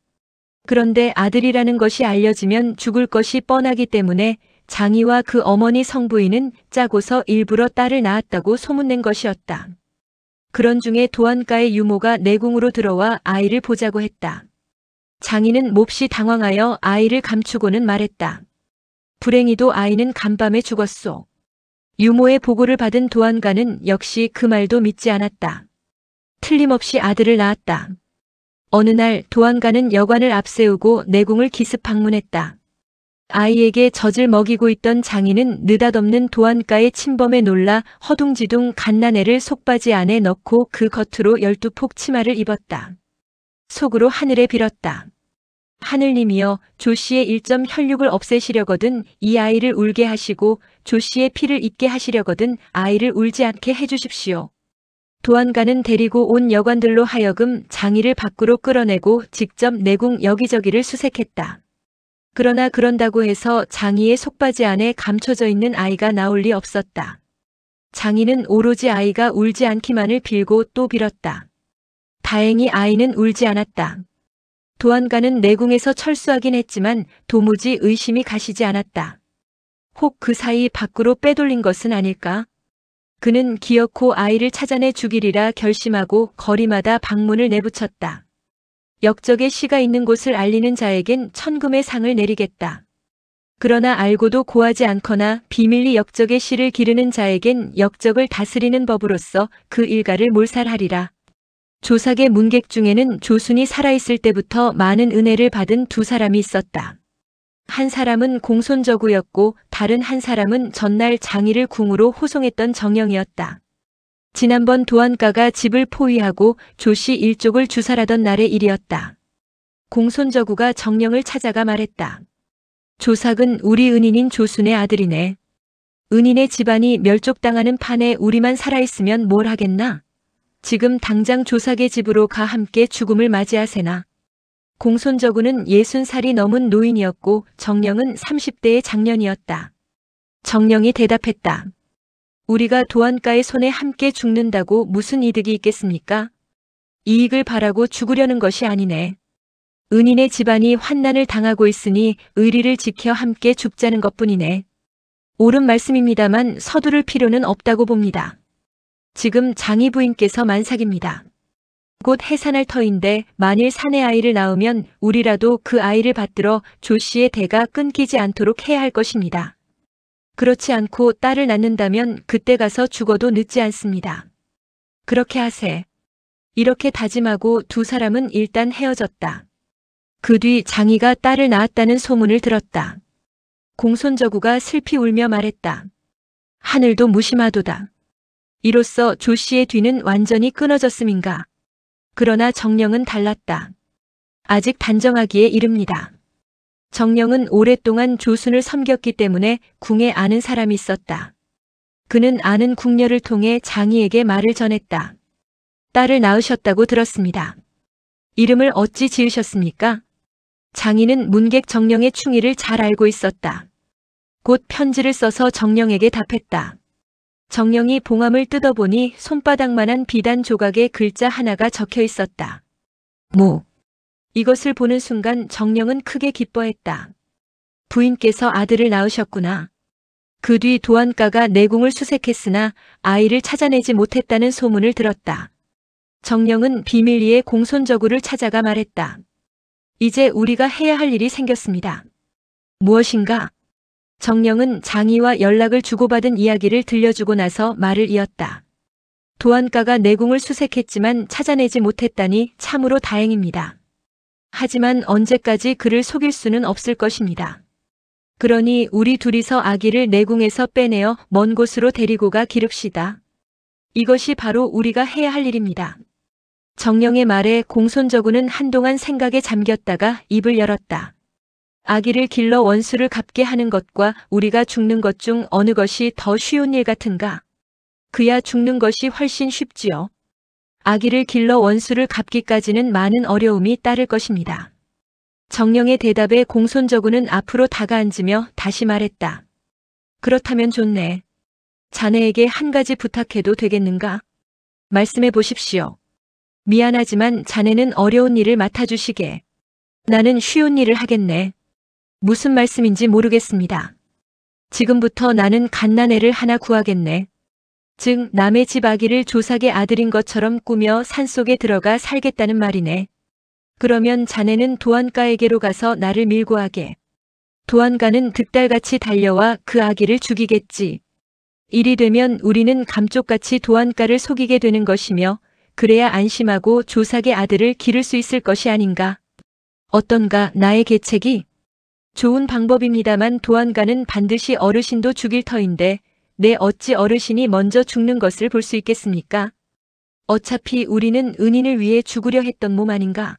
그런데 아들이라는 것이 알려지면 죽을 것이 뻔하기 때문에 장이와 그 어머니 성부인은 짜고서 일부러 딸을 낳았다고 소문낸 것이었다. 그런 중에 도안가의 유모가 내궁으로 들어와 아이를 보자고 했다. 장이는 몹시 당황하여 아이를 감추고는 말했다. 불행히도 아이는 간밤에 죽었소. 유모의 보고를 받은 도안가는 역시 그 말도 믿지 않았다. 틀림없이 아들을 낳았다. 어느 날 도안가는 여관을 앞세우고 내궁을 기습 방문했다. 아이에게 젖을 먹이고 있던 장인은 느닷없는 도안가의 침범에 놀라 허둥지둥 갓난애를 속바지 안에 넣고 그 겉으로 12폭 치마를 입었다. 속으로 하늘에 빌었다. 하늘님이여, 조씨의 1점 혈육을 없애시려거든 이 아이를 울게 하시고 조씨의 피를 잊게 하시려거든 아이를 울지 않게 해주십시오. 도안가는 데리고 온 여관들로 하여금 장이를 밖으로 끌어내고 직접 내궁 여기저기를 수색했다. 그러나 그런다고 해서 장이의 속바지 안에 감춰져 있는 아이가 나올 리 없었다. 장이는 오로지 아이가 울지 않기만을 빌고 또 빌었다. 다행히 아이는 울지 않았다. 도안가는 내궁에서 철수하긴 했지만 도무지 의심이 가시지 않았다. 혹 그 사이 밖으로 빼돌린 것은 아닐까? 그는 기어코 아이를 찾아내 죽이리라 결심하고 거리마다 방문을 내붙였다. 역적의 씨가 있는 곳을 알리는 자에겐 천금의 상을 내리겠다. 그러나 알고도 고하지 않거나 비밀리 역적의 씨를 기르는 자에겐 역적을 다스리는 법으로서 그 일가를 몰살하리라. 조삭의 문객 중에는 조순이 살아있을 때부터 많은 은혜를 받은 두 사람이 있었다. 한 사람은 공손저구였고 다른 한 사람은 전날 장이를 궁으로 호송했던 정영이었다. 지난번 도안가가 집을 포위하고 조씨 일족을 주살하던 날의 일이었다. 공손저구가 정영을 찾아가 말했다. 조삭은 우리 은인인 조순의 아들이네. 은인의 집안이 멸족당하는 판에 우리만 살아있으면 뭘 하겠나? 지금 당장 조삭의 집으로 가 함께 죽음을 맞이하세나. 공손저구는 60살이 넘은 노인이었고 정영은 30대의 장년이었다. 정영이 대답했다. 우리가 도안가의 손에 함께 죽는다고 무슨 이득이 있겠습니까? 이익을 바라고 죽으려는 것이 아니네. 은인의 집안이 환난을 당하고 있으니 의리를 지켜 함께 죽자는 것뿐이네. 옳은 말씀입니다만 서두를 필요는 없다고 봅니다. 지금 장이 부인께서 만삭입니다. 곧 해산할 터인데 만일 사내 아이를 낳으면 우리라도 그 아이를 받들어 조씨의 대가 끊기지 않도록 해야 할 것입니다. 그렇지 않고 딸을 낳는다면 그때 가서 죽어도 늦지 않습니다. 그렇게 하세. 이렇게 다짐하고 두 사람은 일단 헤어졌다. 그 뒤 장이가 딸을 낳았다는 소문을 들었다. 공손저구가 슬피 울며 말했다. 하늘도 무심하도다. 이로써 조씨의 뒤는 완전히 끊어졌음인가. 그러나 정령은 달랐다. 아직 단정하기에 이릅니다. 정령은 오랫동안 조순을 섬겼기 때문에 궁에 아는 사람이 있었다. 그는 아는 궁녀를 통해 장이에게 말을 전했다. 딸을 낳으셨다고 들었습니다. 이름을 어찌 지으셨습니까? 장이는 문객 정령의 충의를 잘 알고 있었다. 곧 편지를 써서 정령에게 답했다. 정령이 봉함을 뜯어보니 손바닥만한 비단 조각에 글자 하나가 적혀 있었다. 모. 이것을 보는 순간 정령은 크게 기뻐했다. 부인께서 아들을 낳으셨구나. 그 뒤 도안가가 내궁을 수색했으나 아이를 찾아내지 못했다는 소문을 들었다. 정령은 비밀리에 공손저구를 찾아가 말했다. 이제 우리가 해야 할 일이 생겼습니다. 무엇인가? 정령은 장이와 연락을 주고받은 이야기를 들려주고 나서 말을 이었다. 도안가가 내궁을 수색했지만 찾아내지 못했다니 참으로 다행입니다. 하지만 언제까지 그를 속일 수는 없을 것입니다. 그러니 우리 둘이서 아기를 내궁에서 빼내어 먼 곳으로 데리고 가 기릅시다. 이것이 바로 우리가 해야 할 일입니다. 정령의 말에 공손저구는 한동안 생각에 잠겼다가 입을 열었다. 아기를 길러 원수를 갚게 하는 것과 우리가 죽는 것 중 어느 것이 더 쉬운 일 같은가? 그야 죽는 것이 훨씬 쉽지요. 아기를 길러 원수를 갚기까지는 많은 어려움이 따를 것입니다. 정령의 대답에 공손저구는 앞으로 다가앉으며 다시 말했다. 그렇다면 좋네. 자네에게 한 가지 부탁해도 되겠는가? 말씀해 보십시오. 미안하지만 자네는 어려운 일을 맡아주시게. 나는 쉬운 일을 하겠네. 무슨 말씀인지 모르겠습니다. 지금부터 나는 갓난애를 하나 구하겠네. 즉 남의 집 아기를 조삭의 아들인 것처럼 꾸며 산속에 들어가 살겠다는 말이네. 그러면 자네는 도안가에게로 가서 나를 밀고 하게. 도안가는 득달같이 달려와 그 아기를 죽이겠지. 일이 되면 우리는 감쪽같이 도안가를 속이게 되는 것이며 그래야 안심하고 조삭의 아들을 기를 수 있을 것이 아닌가. 어떤가 나의 계책이? 좋은 방법입니다만 도안가는 반드시 어르신도 죽일 터인데 내 어찌 어르신이 먼저 죽는 것을 볼 수 있겠습니까? 어차피 우리는 은인을 위해 죽으려 했던 몸 아닌가?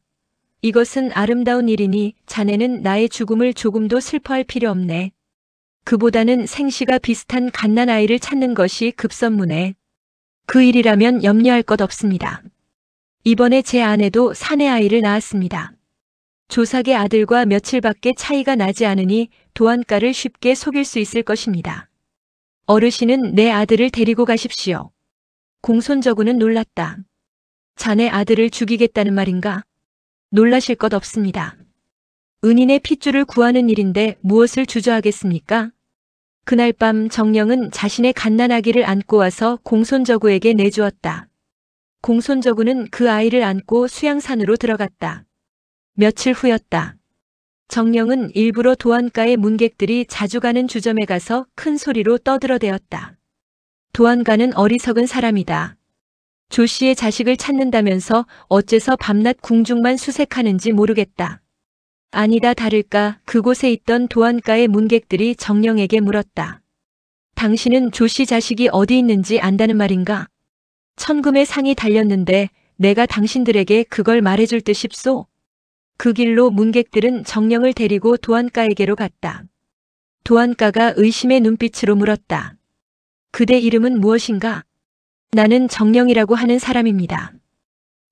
이것은 아름다운 일이니 자네는 나의 죽음을 조금도 슬퍼할 필요 없네. 그보다는 생시가 비슷한 갓난아이를 찾는 것이 급선무네. 그 일이라면 염려할 것 없습니다. 이번에 제 아내도 사내 아이를 낳았습니다. 조삭의 아들과 며칠밖에 차이가 나지 않으니 도안가를 쉽게 속일 수 있을 것입니다. 어르신은 내 아들을 데리고 가십시오. 공손저구는 놀랐다. 자네 아들을 죽이겠다는 말인가? 놀라실 것 없습니다. 은인의 핏줄을 구하는 일인데 무엇을 주저하겠습니까? 그날 밤 정령은 자신의 갓난아기를 안고 와서 공손저구에게 내주었다. 공손저구는 그 아이를 안고 수양산으로 들어갔다. 며칠 후였다. 정령은 일부러 도안가의 문객들이 자주 가는 주점에 가서 큰 소리로 떠들어대었다. 도안가는 어리석은 사람이다. 조 씨의 자식을 찾는다면서 어째서 밤낮 궁중만 수색하는지 모르겠다. 아니다 다를까 그곳에 있던 도안가의 문객들이 정령에게 물었다. 당신은 조 씨 자식이 어디 있는지 안다는 말인가? 천금의 상이 달렸는데 내가 당신들에게 그걸 말해줄 듯 싶소? 그 길로 문객들은 정령을 데리고 도안가에게로 갔다. 도안가가 의심의 눈빛으로 물었다. 그대 이름은 무엇인가? 나는 정령이라고 하는 사람입니다.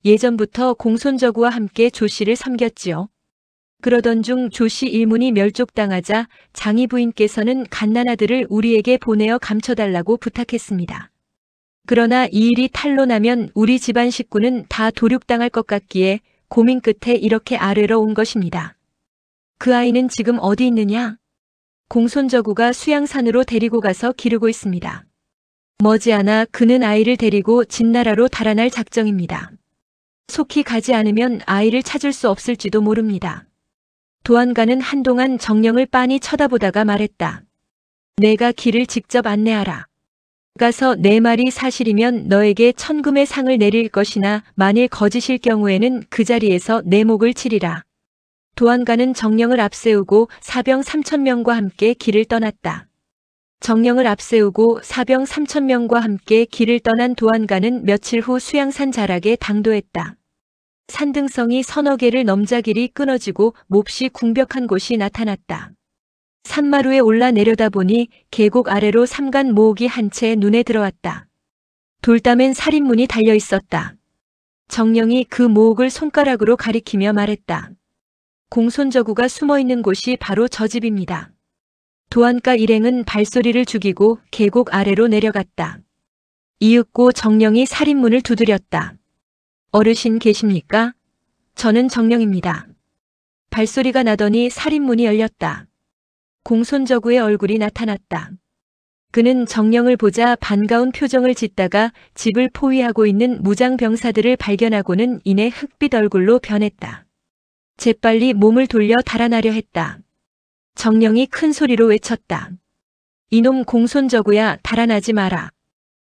예전부터 공손저구와 함께 조 씨를 섬겼지요. 그러던 중 조 씨 일문이 멸족당하자 장희 부인께서는 갓난아들을 우리에게 보내어 감춰달라고 부탁했습니다. 그러나 이 일이 탄로나면 우리 집안 식구는 다 도륙당할 것 같기에 고민 끝에 이렇게 아뢰러 온 것입니다. 그 아이는 지금 어디 있느냐? 공손저구가 수양산으로 데리고 가서 기르고 있습니다. 머지않아 그는 아이를 데리고 진나라로 달아날 작정입니다. 속히 가지 않으면 아이를 찾을 수 없을지도 모릅니다. 도안가는 한동안 정령을 빤히 쳐다보다가 말했다. 내가 길을 직접 안내하라. 가서 내 말이 사실이면 너에게 천금의 상을 내릴 것이나 만일 거짓일 경우에는 그 자리에서 내 목을 치리라. 도안가는 정령을 앞세우고 사병 3,000명과 함께 길을 떠났다. 정령을 앞세우고 사병 3,000명과 함께 길을 떠난 도안가는 며칠 후 수양산 자락에 당도했다. 산등성이 서너 개를 넘자 길이 끊어지고 몹시 궁벽한 곳이 나타났다. 산마루에 올라 내려다보니 계곡 아래로 삼간 모옥이 한 채 눈에 들어왔다. 돌담엔 살인문이 달려 있었다. 정령이 그 모옥을 손가락으로 가리키며 말했다. 공손저구가 숨어있는 곳이 바로 저 집입니다. 도안가 일행은 발소리를 죽이고 계곡 아래로 내려갔다. 이윽고 정령이 살인문을 두드렸다. 어르신 계십니까? 저는 정령입니다. 발소리가 나더니 살인문이 열렸다. 공손저구의 얼굴이 나타났다. 그는 정령을 보자 반가운 표정을 짓다가 집을 포위하고 있는 무장병사들을 발견하고는 이내 흑빛 얼굴로 변했다. 재빨리 몸을 돌려 달아나려 했다. 정령이 큰 소리로 외쳤다. 이놈 공손저구야, 달아나지 마라.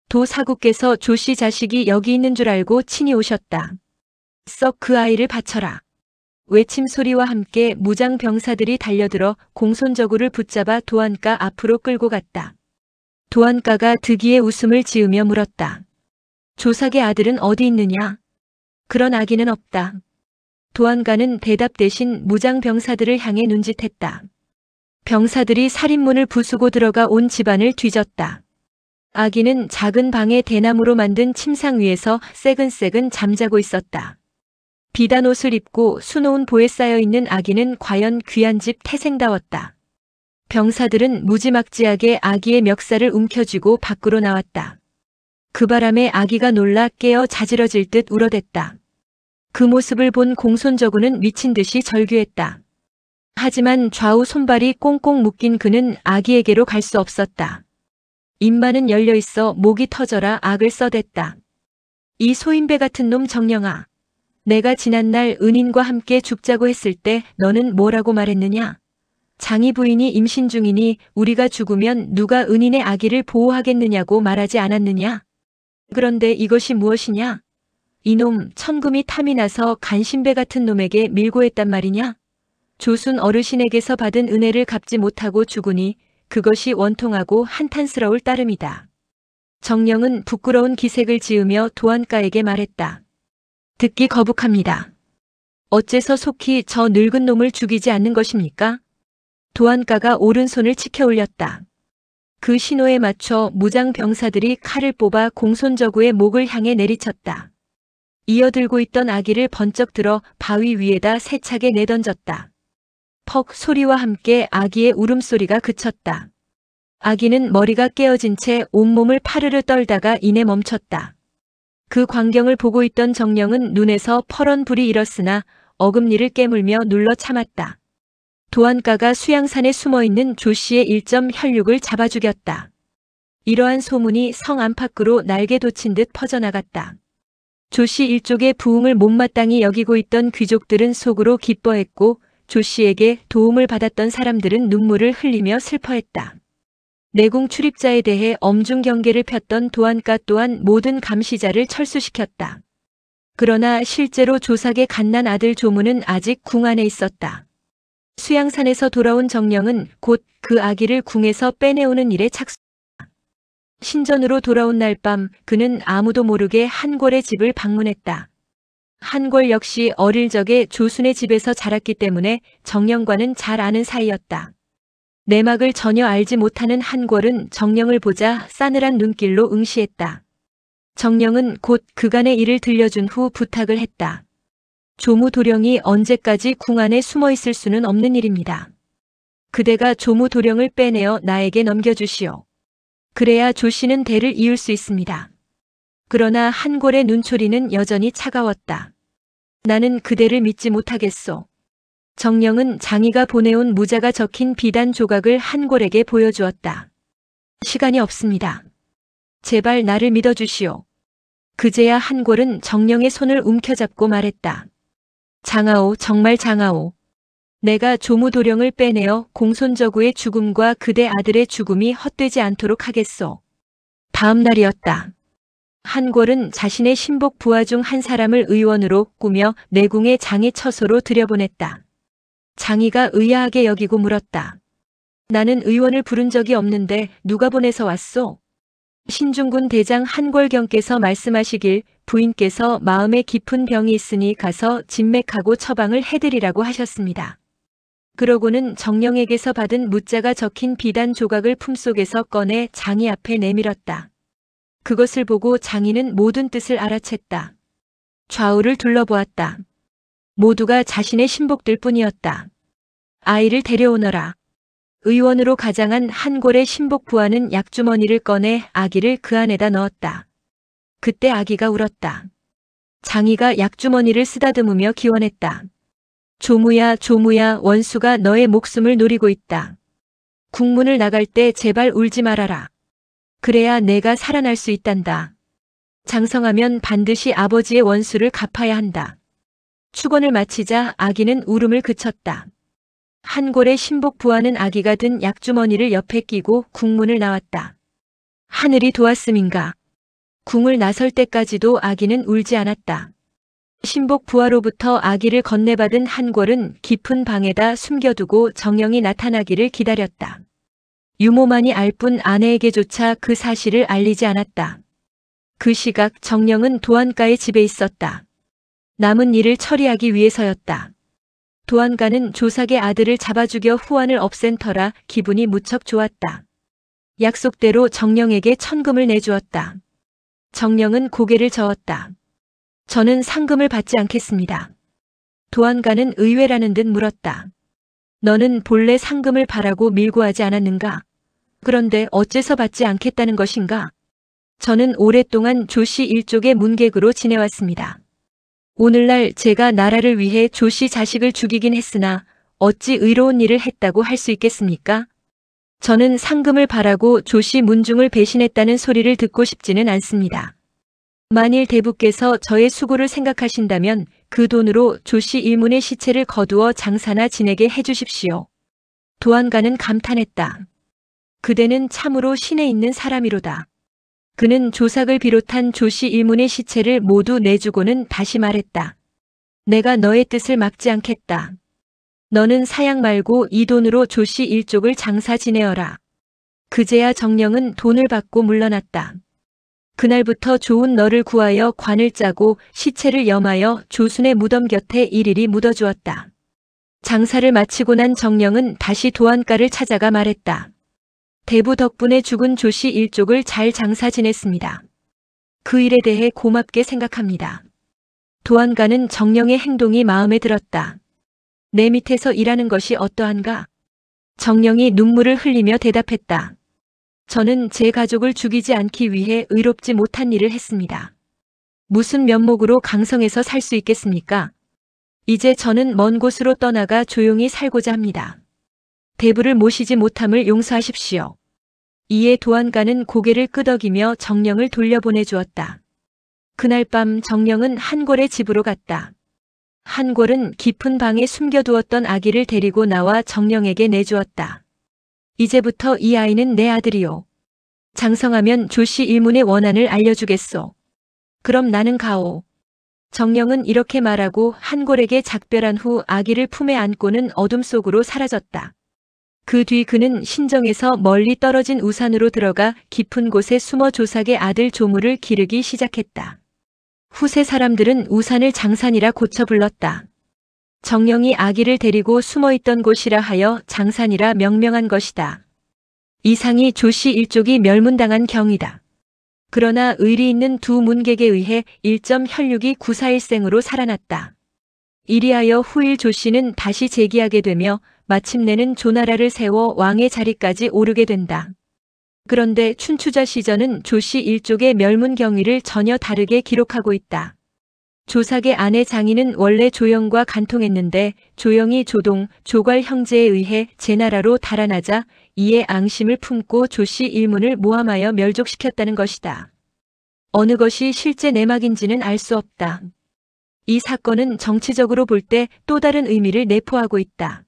도사국께서 조씨 자식이 여기 있는 줄 알고 친히 오셨다. 썩 그 아이를 바쳐라. 외침 소리와 함께 무장병사들이 달려들어 공손저구를 붙잡아 도안가 앞으로 끌고 갔다. 도안가가 득이의 웃음을 지으며 물었다. 조삭의 아들은 어디 있느냐? 그런 아기는 없다. 도안가는 대답 대신 무장병사들을 향해 눈짓했다. 병사들이 살인문을 부수고 들어가 온 집안을 뒤졌다. 아기는 작은 방에 대나무로 만든 침상 위에서 새근새근 잠자고 있었다. 비단 옷을 입고 수놓은 보에 쌓여 있는 아기는 과연 귀한 집 태생다웠다. 병사들은 무지막지하게 아기의 멱살을 움켜쥐고 밖으로 나왔다. 그 바람에 아기가 놀라 깨어 자지러질 듯 울어댔다. 그 모습을 본 공손저구는 미친 듯이 절규했다. 하지만 좌우 손발이 꽁꽁 묶인 그는 아기에게로 갈 수 없었다. 입만은 열려 있어 목이 터져라 악을 써댔다. 이 소인배 같은 놈 정령아. 내가 지난날 은인과 함께 죽자고 했을 때 너는 뭐라고 말했느냐? 장희 부인이 임신 중이니 우리가 죽으면 누가 은인의 아기를 보호하겠느냐고 말하지 않았느냐? 그런데 이것이 무엇이냐? 이놈 천금이 탐이 나서 간신배 같은 놈에게 밀고 했단 말이냐? 조순 어르신에게서 받은 은혜를 갚지 못하고 죽으니 그것이 원통하고 한탄스러울 따름이다. 정령은 부끄러운 기색을 지으며 도안가에게 말했다. 듣기 거북합니다. 어째서 속히 저 늙은 놈을 죽이지 않는 것입니까? 도안가가 오른손을 치켜 올렸다. 그 신호에 맞춰 무장 병사들이 칼을 뽑아 공손저구의 목을 향해 내리쳤다. 이어들고 있던 아기를 번쩍 들어 바위 위에다 세차게 내던졌다. 퍽 소리와 함께 아기의 울음소리가 그쳤다. 아기는 머리가 깨어진 채 온몸을 파르르 떨다가 이내 멈췄다. 그 광경을 보고 있던 정령은 눈에서 퍼런 불이 일었으나 어금니를 깨물며 눌러 참았다. 도안가가 수양산에 숨어있는 조씨의 1점 혈육을 잡아 죽였다. 이러한 소문이 성 안팎으로 날개 돋친 듯 퍼져나갔다. 조씨 일족의 부흥을 못마땅히 여기고 있던 귀족들은 속으로 기뻐했고 조씨에게 도움을 받았던 사람들은 눈물을 흘리며 슬퍼했다. 내궁 출입자에 대해 엄중 경계를 폈던 도안가 또한 모든 감시자를 철수시켰다. 그러나 실제로 조삭의 갓난 아들 조무는 아직 궁 안에 있었다. 수양산에서 돌아온 정령은 곧 그 아기를 궁에서 빼내오는 일에 착수했다. 신전으로 돌아온 날 밤 그는 아무도 모르게 한궐의 집을 방문했다. 한궐 역시 어릴 적에 조순의 집에서 자랐기 때문에 정령과는 잘 아는 사이였다. 내막을 전혀 알지 못하는 한궐은 정령을 보자 싸늘한 눈길로 응시했다. 정령은 곧 그간의 일을 들려준 후 부탁을 했다. 조무도령이 언제까지 궁 안에 숨어 있을 수는 없는 일입니다. 그대가 조무도령을 빼내어 나에게 넘겨주시오. 그래야 조씨는 대를 이을 수 있습니다. 그러나 한궐의 눈초리는 여전히 차가웠다. 나는 그대를 믿지 못하겠소. 정령은 장희가 보내온 무자가 적힌 비단 조각을 한궐에게 보여주었다. 시간이 없습니다. 제발 나를 믿어주시오. 그제야 한궐은 정령의 손을 움켜잡고 말했다. 장하오, 정말 장하오. 내가 조무도령을 빼내어 공손저구의 죽음과 그대 아들의 죽음이 헛되지 않도록 하겠소. 다음 날이었다. 한궐은 자신의 신복 부하 중 한 사람을 의원으로 꾸며 내궁의 장희 처소로 들여보냈다. 장희가 의아하게 여기고 물었다. 나는 의원을 부른 적이 없는데 누가 보내서 왔소? 신중군 대장 한궐경께서 말씀하시길 부인께서 마음에 깊은 병이 있으니 가서 진맥하고 처방을 해드리라고 하셨습니다. 그러고는 정령에게서 받은 무자가 적힌 비단 조각을 품속에서 꺼내 장희 앞에 내밀었다. 그것을 보고 장희는 모든 뜻을 알아챘다. 좌우를 둘러보았다. 모두가 자신의 신복들 뿐이었다. 아이를 데려오너라. 의원으로 가장한 한궐의 신복 부하는 약주머니를 꺼내 아기를 그 안에다 넣었다. 그때 아기가 울었다. 장희가 약주머니를 쓰다듬으며 기원했다. 조무야, 조무야, 원수가 너의 목숨을 노리고 있다. 국문을 나갈 때 제발 울지 말아라. 그래야 내가 살아날 수 있단다. 장성하면 반드시 아버지의 원수를 갚아야 한다. 축원을 마치자 아기는 울음을 그쳤다. 한궐의 신복 부하는 아기가 든 약주머니를 옆에 끼고 궁문을 나왔다. 하늘이 도왔음인가. 궁을 나설 때까지도 아기는 울지 않았다. 신복 부하로부터 아기를 건네받은 한궐은 깊은 방에다 숨겨두고 정령이 나타나기를 기다렸다. 유모만이 알 뿐 아내에게조차 그 사실을 알리지 않았다. 그 시각 정령은 도안가의 집에 있었다. 남은 일을 처리하기 위해서였다. 도안가는 조삭의 아들을 잡아 죽여 후환을 없앤 터라 기분이 무척 좋았다. 약속대로 정령에게 천금을 내주었다. 정령은 고개를 저었다. 저는 상금을 받지 않겠습니다. 도안가는 의외라는 듯 물었다. 너는 본래 상금을 바라고 밀고 하지 않았는가? 그런데 어째서 받지 않겠다는 것인가? 저는 오랫동안 조씨 일족의 문객으로 지내왔습니다. 오늘날 제가 나라를 위해 조씨 자식을 죽이긴 했으나 어찌 의로운 일을 했다고 할 수 있겠습니까? 저는 상금을 바라고 조씨 문중을 배신했다는 소리를 듣고 싶지는 않습니다. 만일 대부께서 저의 수고를 생각하신다면 그 돈으로 조씨 일문의 시체를 거두어 장사나 지내게 해주십시오. 도안가는 감탄했다. 그대는 참으로 신에 있는 사람이로다. 그는 조삭을 비롯한 조씨 일문의 시체를 모두 내주고는 다시 말했다. 내가 너의 뜻을 막지 않겠다. 너는 사양 말고 이 돈으로 조씨 일족을 장사 지내어라. 그제야 정령은 돈을 받고 물러났다. 그날부터 조은 너를 구하여 관을 짜고 시체를 염하여 조순의 무덤 곁에 일일이 묻어주었다. 장사를 마치고 난 정령은 다시 도안가를 찾아가 말했다. 대부 덕분에 죽은 조씨 일족을 잘 장사 지냈습니다. 그 일에 대해 고맙게 생각합니다. 도안가는 정령의 행동이 마음에 들었다. 내 밑에서 일하는 것이 어떠한가? 정령이 눈물을 흘리며 대답했다. 저는 제 가족을 죽이지 않기 위해 의롭지 못한 일을 했습니다. 무슨 면목으로 강성에서 살 수 있겠습니까? 이제 저는 먼 곳으로 떠나가 조용히 살고자 합니다. 대부를 모시지 못함을 용서하십시오. 이에 도안가는 고개를 끄덕이며 정령을 돌려보내 주었다. 그날 밤 정령은 한골의 집으로 갔다. 한골은 깊은 방에 숨겨두었던 아기를 데리고 나와 정령에게 내주었다. 이제부터 이 아이는 내 아들이요. 장성하면 조씨 일문의 원한을 알려주겠소. 그럼 나는 가오. 정령은 이렇게 말하고 한골에게 작별한 후 아기를 품에 안고는 어둠 속으로 사라졌다. 그 뒤 그는 신정에서 멀리 떨어진 우산으로 들어가 깊은 곳에 숨어 조삭의 아들 조무를 기르기 시작했다. 후세 사람들은 우산을 장산이라 고쳐 불렀다. 정령이 아기를 데리고 숨어있던 곳이라 하여 장산이라 명명한 것이다. 이상이 조씨 일족이 멸문당한 경이다. 그러나 의리 있는 두 문객에 의해 1.혈육이 구사일생으로 살아났다. 이리하여 후일 조씨는 다시 재기하게 되며 마침내는 조나라를 세워 왕의 자리까지 오르게 된다. 그런데 춘추자 시전은 조씨 일족의 멸문 경위를 전혀 다르게 기록하고 있다. 조삭의 아내 장인은 원래 조영과 간통했는데 조영이 조동, 조괄 형제에 의해 제나라로 달아나자 이에 앙심을 품고 조씨 일문을 모함하여 멸족시켰다는 것이다. 어느 것이 실제 내막인지는 알 수 없다. 이 사건은 정치적으로 볼 때 또 다른 의미를 내포하고 있다.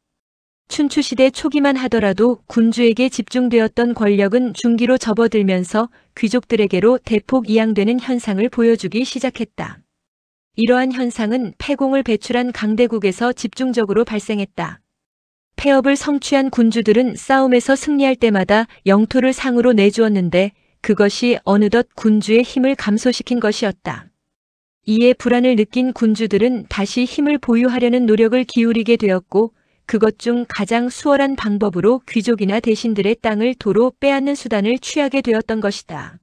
춘추시대 초기만 하더라도 군주에게 집중되었던 권력은 중기로 접어들면서 귀족들에게로 대폭 이양되는 현상을 보여주기 시작했다. 이러한 현상은 패공을 배출한 강대국에서 집중적으로 발생했다. 폐업을 성취한 군주들은 싸움에서 승리할 때마다 영토를 상으로 내주었는데 그것이 어느덧 군주의 힘을 감소시킨 것이었다. 이에 불안을 느낀 군주들은 다시 힘을 보유하려는 노력을 기울이게 되었고 그것 중 가장 수월한 방법으로 귀족이나 대신들의 땅을 도로 빼앗는 수단을 취하게 되었던 것이다.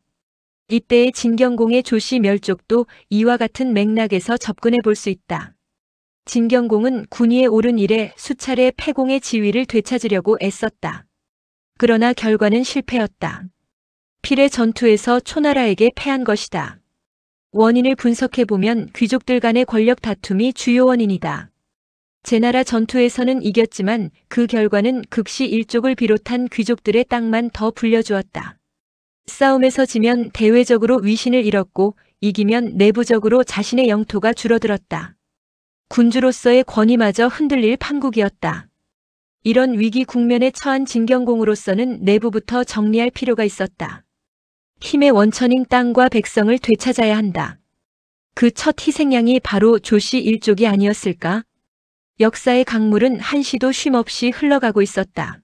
이때의 진경공의 조씨 멸족도 이와 같은 맥락에서 접근해 볼 수 있다. 진경공은 군위에 오른 이래 수차례 패공의 지위를 되찾으려고 애썼다. 그러나 결과는 실패였다. 필의 전투에서 초나라에게 패한 것이다. 원인을 분석해보면 귀족들 간의 권력 다툼이 주요 원인이다. 제나라 전투에서는 이겼지만 그 결과는 극시 일족을 비롯한 귀족들의 땅만 더 불려주었다. 싸움에서 지면 대외적으로 위신을 잃었고 이기면 내부적으로 자신의 영토가 줄어들었다. 군주로서의 권위마저 흔들릴 판국이었다. 이런 위기 국면에 처한 진경공으로서는 내부부터 정리할 필요가 있었다. 힘의 원천인 땅과 백성을 되찾아야 한다. 그 첫 희생양이 바로 조씨 일족이 아니었을까? 역사의 강물은 한시도 쉼없이 흘러가고 있었다.